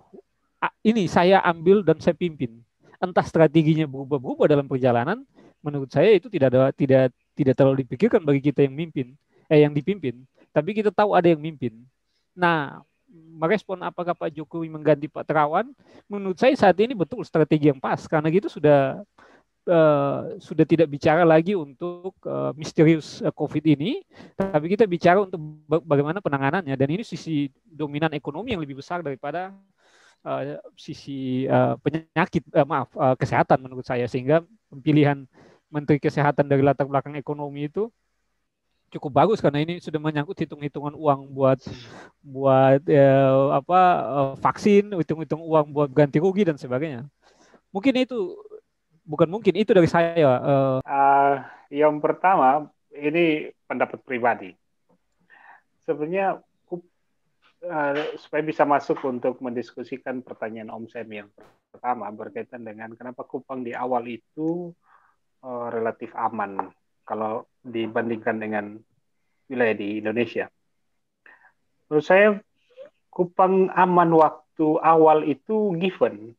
Speaker 4: ini saya ambil dan saya pimpin. Entah strateginya berubah-ubah dalam perjalanan, menurut saya itu tidak terlalu dipikirkan bagi kita yang dipimpin. Tapi kita tahu ada yang mimpin. Nah, merespon apakah Pak Jokowi mengganti Pak Terawan, menurut saya saat ini betul strategi yang pas, karena gitu sudah tidak bicara lagi untuk misterius COVID ini, tapi kita bicara untuk bagaimana penanganannya, dan ini sisi dominan ekonomi yang lebih besar daripada sisi penyakit, kesehatan menurut saya, sehingga pilihan Menteri Kesehatan dari latar belakang ekonomi itu cukup bagus, karena ini sudah menyangkut hitung-hitungan uang buat vaksin, hitung-hitung uang buat ganti rugi dan sebagainya. Itu dari saya.
Speaker 3: Yang pertama, ini pendapat pribadi. Sebenarnya supaya bisa masuk untuk mendiskusikan pertanyaan Om Sem yang pertama berkaitan dengan kenapa Kupang di awal itu relatif aman kalau dibandingkan dengan wilayah di Indonesia. Menurut saya Kupang aman waktu awal itu given.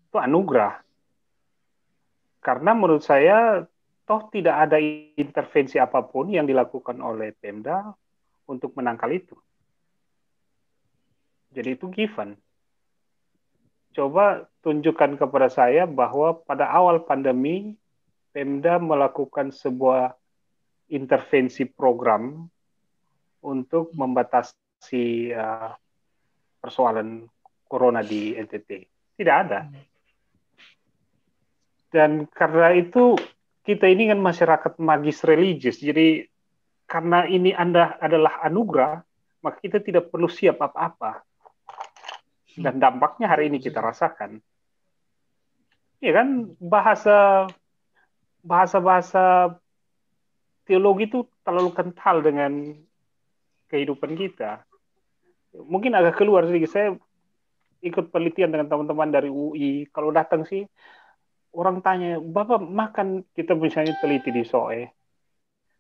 Speaker 3: Itu anugerah. Karena menurut saya toh tidak ada intervensi apapun yang dilakukan oleh Pemda untuk menangkal itu. Jadi itu given. Coba tunjukkan kepada saya bahwa pada awal pandemi Pemda melakukan sebuah intervensi program untuk membatasi persoalan corona di NTT. Tidak ada. Dan karena itu kita ini kan masyarakat magis religius, jadi karena ini adalah anugerah, maka kita tidak perlu siap apa-apa. Dan dampaknya hari ini kita rasakan. Ya kan, bahasa teologi itu terlalu kental dengan kehidupan kita. Mungkin agak keluar sedikit. Saya ikut penelitian dengan teman-teman dari UI. Kalau datang sih, orang tanya, Bapak makan, kita misalnya teliti di SOE.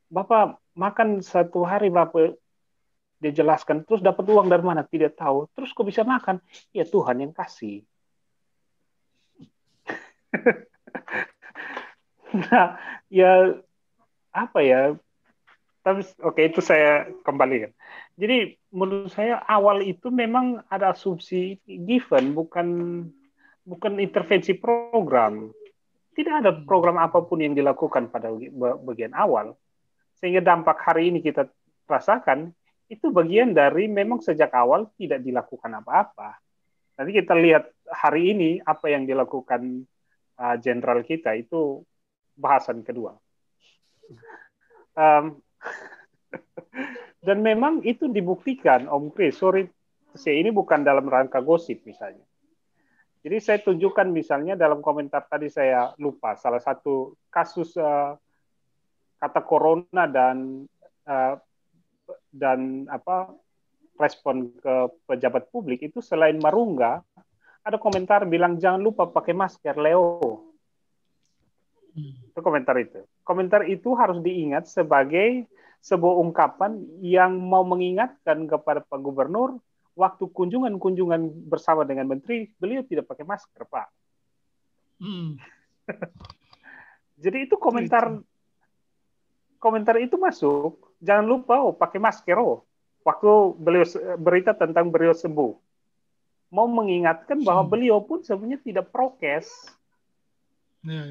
Speaker 3: Bapak makan satu hari berapa Dia jelaskan, terus dapat uang dari mana? Tidak tahu. Terus kok bisa makan? Ya Tuhan yang kasih. Nah, ya apa ya? Tapi oke, itu saya kembalikan. Jadi menurut saya awal itu memang ada asumsi given, bukan intervensi program. Tidak ada program apapun yang dilakukan pada bagian awal. Sehingga dampak hari ini kita rasakan, itu bagian dari memang sejak awal tidak dilakukan apa-apa. Nanti kita lihat hari ini apa yang dilakukan jenderal kita, itu bahasan kedua. Dan memang itu dibuktikan, Om Kris, sorry, ini bukan dalam rangka gosip misalnya. Jadi saya tunjukkan misalnya dalam komentar tadi saya lupa, salah satu kasus kata corona dan respon ke pejabat publik itu selain Marungga, ada komentar bilang jangan lupa pakai masker, Leo. Itu komentar itu. Komentar itu harus diingat sebagai sebuah ungkapan yang mau mengingatkan kepada Pak Gubernur waktu kunjungan bersama dengan menteri, beliau tidak pakai masker, Pak. Jadi itu komentar itu masuk, jangan lupa pakai masker waktu beliau berita tentang beliau sembuh. Mau mengingatkan bahwa beliau pun sebenarnya tidak prokes.
Speaker 2: Ya.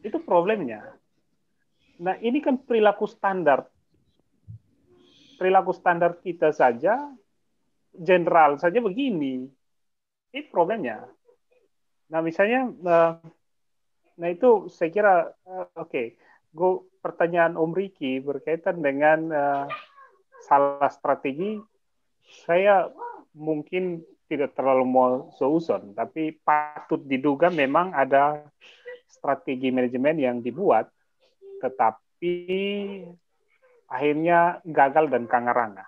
Speaker 3: Itu problemnya. Nah, ini kan perilaku standar. Perilaku standar kita saja, jenderal saja begini. Ini problemnya. Nah, misalnya, nah itu saya kira, oke. Pertanyaan Om Riki berkaitan dengan salah strategi, saya mungkin tidak terlalu mau seuzon, tapi patut diduga memang ada strategi manajemen yang dibuat, tetapi akhirnya gagal dan kangaranga.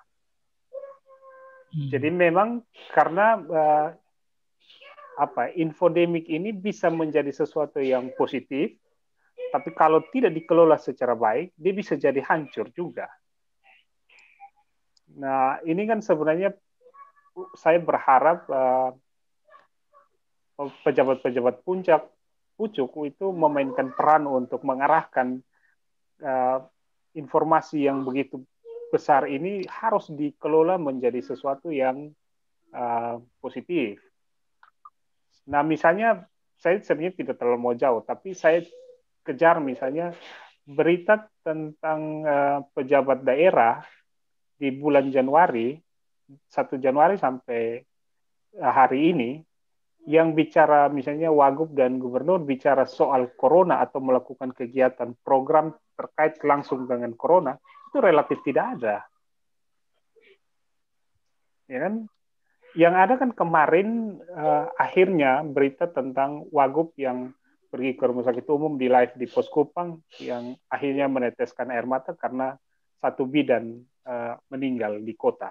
Speaker 3: Jadi memang karena infodemik ini bisa menjadi sesuatu yang positif, tapi kalau tidak dikelola secara baik, dia bisa jadi hancur juga. Nah, ini kan sebenarnya saya berharap pejabat-pejabat pucuk itu memainkan peran untuk mengarahkan informasi yang begitu besar ini harus dikelola menjadi sesuatu yang positif. Nah, misalnya saya sebenarnya tidak terlalu mau jauh, tapi saya kejar misalnya berita tentang pejabat daerah di bulan Januari, 1 Januari sampai hari ini, yang bicara misalnya Wagub dan Gubernur bicara soal corona atau melakukan kegiatan program terkait langsung dengan corona, itu relatif tidak ada. Ya kan? Yang ada kan kemarin akhirnya berita tentang Wagub yang pergi ke rumah sakit umum di live di Pos Kupang yang akhirnya meneteskan air mata karena satu bidan meninggal di kota.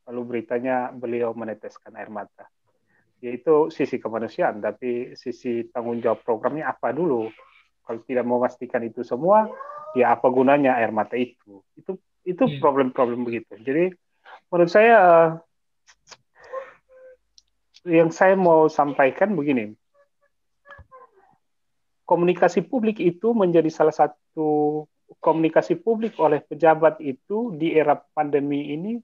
Speaker 3: Lalu beritanya beliau meneteskan air mata. Yaitu sisi kemanusiaan, tapi sisi tanggung jawab programnya apa dulu? Kalau tidak memastikan itu semua, ya apa gunanya air mata itu? Itu problem-problem begitu. Jadi menurut saya yang saya mau sampaikan begini. Komunikasi publik itu menjadi salah satu komunikasi publik oleh pejabat itu di era pandemi ini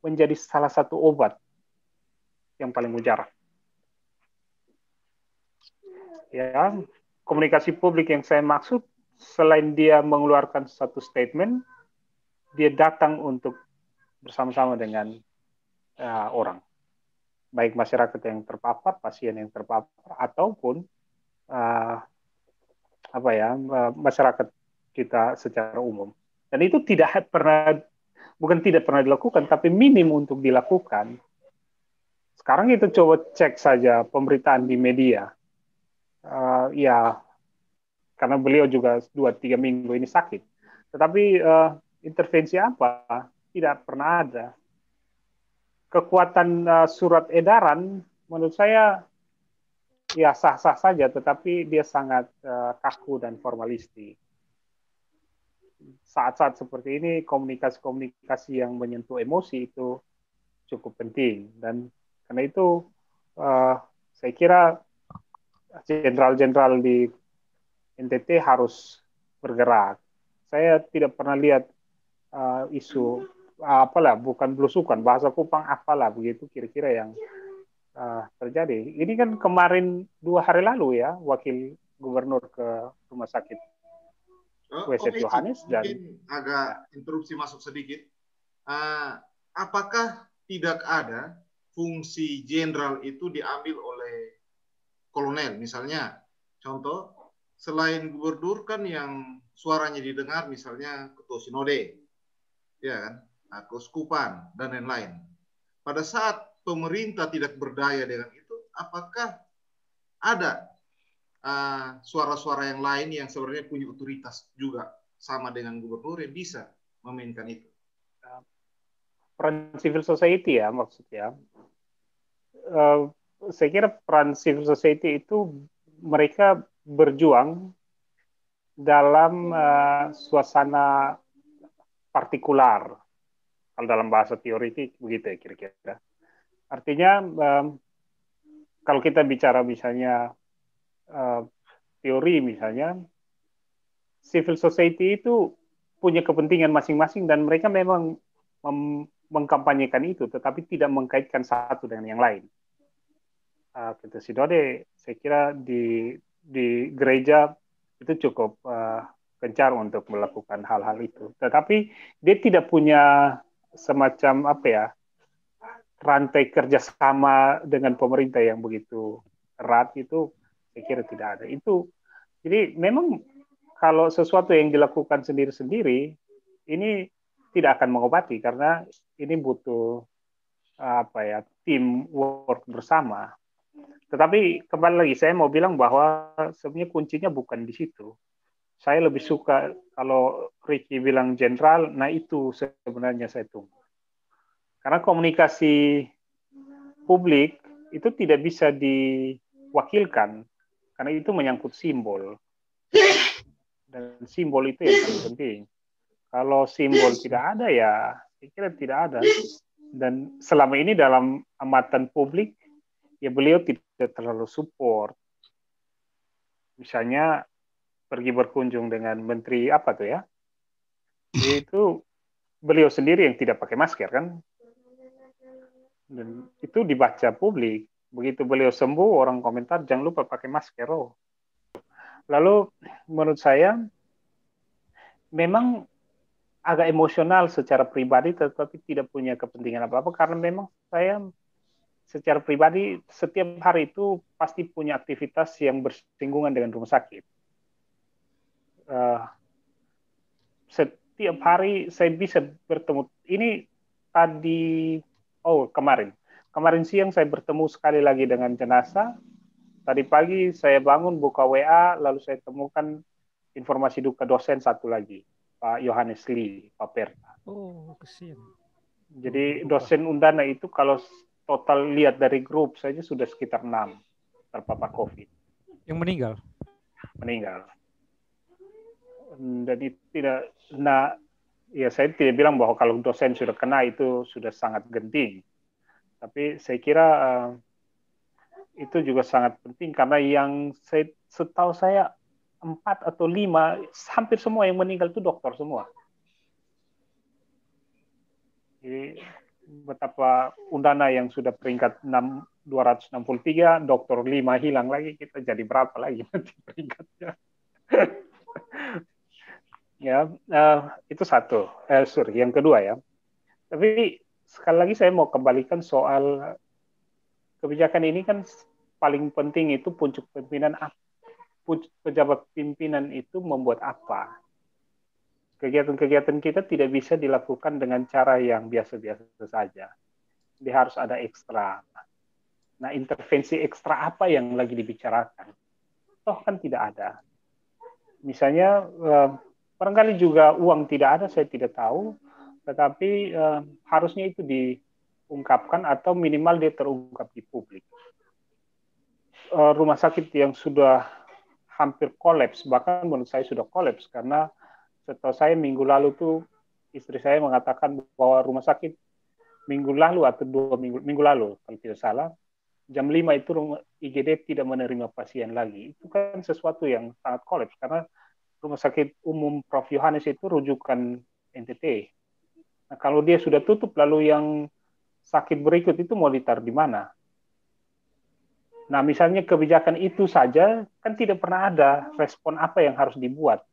Speaker 3: menjadi salah satu obat yang paling mujarab. Ya, komunikasi publik yang saya maksud selain dia mengeluarkan satu statement, dia datang untuk bersama-sama dengan orang, baik masyarakat yang terpapar, pasien yang terpapar, ataupun masyarakat kita secara umum. Dan itu bukan tidak pernah dilakukan, tapi minim untuk dilakukan. Sekarang kita coba cek saja pemberitaan di media. Karena beliau juga 2-3 minggu ini sakit. Tetapi intervensi apa? Tidak pernah ada. Kekuatan surat edaran, menurut saya, ya sah-sah saja, tetapi dia sangat kaku dan formalistik. saat-saat seperti ini komunikasi-komunikasi yang menyentuh emosi itu cukup penting, dan karena itu saya kira jenderal-jenderal di NTT harus bergerak. Saya tidak pernah lihat isu apalah, bukan belusukan, bahasa Kupang apalah begitu kira-kira yang terjadi. Ini kan kemarin 2 hari lalu ya, wakil gubernur ke rumah sakit WZ Yohanes, dan
Speaker 1: mungkin agak interupsi masuk sedikit. Apakah tidak ada fungsi jenderal itu diambil oleh kolonel? Misalnya, contoh, selain gubernur kan yang suaranya didengar, misalnya ketua sinode, ya kan, keuskupan dan lain-lain. Pada saat pemerintah tidak berdaya dengan itu, apakah ada suara-suara yang lain yang sebenarnya punya otoritas juga sama dengan gubernur yang bisa memainkan itu?
Speaker 3: Peran civil society ya maksudnya. Saya kira peran civil society itu mereka berjuang dalam suasana partikular. Kalau dalam bahasa teoritik begitu ya kira-kira. Artinya kalau kita bicara misalnya teori misalnya, civil society itu punya kepentingan masing-masing dan mereka memang mengkampanyekan itu, tetapi tidak mengkaitkan satu dengan yang lain. Ketua sinode, saya kira di gereja itu cukup gencar untuk melakukan hal-hal itu, tetapi dia tidak punya semacam apa ya, rantai kerjasama dengan pemerintah yang begitu erat itu. Saya kira tidak ada itu. Jadi memang kalau sesuatu yang dilakukan sendiri-sendiri ini tidak akan mengobati, karena ini butuh apa ya, teamwork bersama. Tetapi kembali lagi saya mau bilang bahwa sebenarnya kuncinya bukan di situ. Saya lebih suka kalau Ricky bilang jenderal, nah itu sebenarnya saya tunggu. Karena komunikasi publik itu tidak bisa diwakilkan, karena itu menyangkut simbol. Dan simbol itu yang paling penting. Kalau simbol tidak ada ya, saya kira tidak ada. Dan selama ini dalam amatan publik, ya beliau tidak terlalu support. Misalnya pergi berkunjung dengan menteri apa tuh ya, itu beliau sendiri yang tidak pakai masker kan. Dan itu dibaca publik. Begitu beliau sembuh, orang komentar, jangan lupa pakai masker. Oh. Lalu menurut saya memang agak emosional secara pribadi, tetapi tidak punya kepentingan apa-apa, karena memang saya secara pribadi setiap hari itu pasti punya aktivitas yang bersinggungan dengan rumah sakit. Setiap hari saya bisa bertemu. Ini tadi, kemarin siang saya bertemu sekali lagi dengan jenazah. Tadi pagi saya bangun buka WA, lalu saya temukan informasi duka dosen satu lagi, Pak Yohanes Lee, Pak Perta.
Speaker 4: Oh, kesian.
Speaker 3: Jadi dosen Undana itu kalau total lihat dari grup saja sudah sekitar 6 terpapar COVID.
Speaker 4: Yang meninggal?
Speaker 3: Meninggal. Dan itu tidak, ya saya tidak bilang bahwa kalau dosen sudah kena itu sudah sangat genting. Tapi saya kira itu juga sangat penting, karena yang setahu saya 4 atau 5, hampir semua yang meninggal itu dokter semua. Jadi betapa Undana yang sudah peringkat 263, dokter 5 hilang lagi, kita jadi berapa lagi nanti peringkatnya. Ya, itu satu. Yang kedua ya. Tapi sekali lagi saya mau kembalikan soal kebijakan ini kan paling penting itu pejabat pimpinan itu membuat apa. Kegiatan-kegiatan kita tidak bisa dilakukan dengan cara yang biasa-biasa saja. Dia harus ada ekstra. Nah, intervensi ekstra apa yang lagi dibicarakan? Toh kan tidak ada. Misalnya, barangkali juga uang tidak ada, saya tidak tahu. Tetapi harusnya itu diungkapkan atau minimal dia terungkap di publik. Rumah sakit yang sudah hampir kolaps, bahkan menurut saya sudah kolaps karena setahu saya minggu lalu tuh istri saya mengatakan bahwa rumah sakit minggu lalu atau 2 minggu lalu kalau tidak salah jam 5 itu IGD tidak menerima pasien lagi. Itu kan sesuatu yang sangat kolaps karena rumah sakit umum Prof. Yohanes itu rujukan NTT. Nah, kalau dia sudah tutup lalu yang sakit berikut itu mau ditaruh di mana? Nah, misalnya kebijakan itu saja kan tidak pernah ada respon apa yang harus dibuat.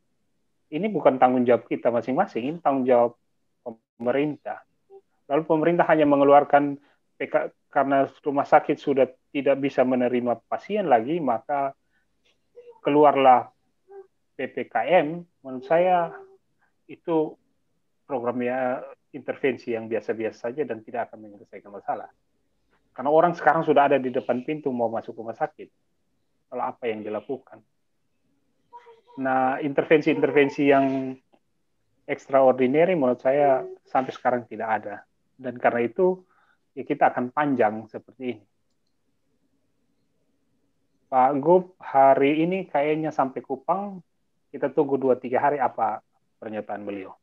Speaker 3: Ini bukan tanggung jawab kita masing-masing, ini tanggung jawab pemerintah. Lalu pemerintah hanya mengeluarkan karena rumah sakit sudah tidak bisa menerima pasien lagi, maka keluarlah PPKM. Menurut saya itu programnya intervensi yang biasa-biasa saja dan tidak akan menyelesaikan masalah. Karena orang sekarang sudah ada di depan pintu mau masuk rumah sakit. Kalau apa yang dilakukan? Nah, intervensi-intervensi yang extraordinary menurut saya sampai sekarang tidak ada. Dan karena itu ya kita akan panjang seperti ini. Pak Gub, hari ini kayaknya sampai Kupang. Kita tunggu 2-3 hari apa pernyataan beliau.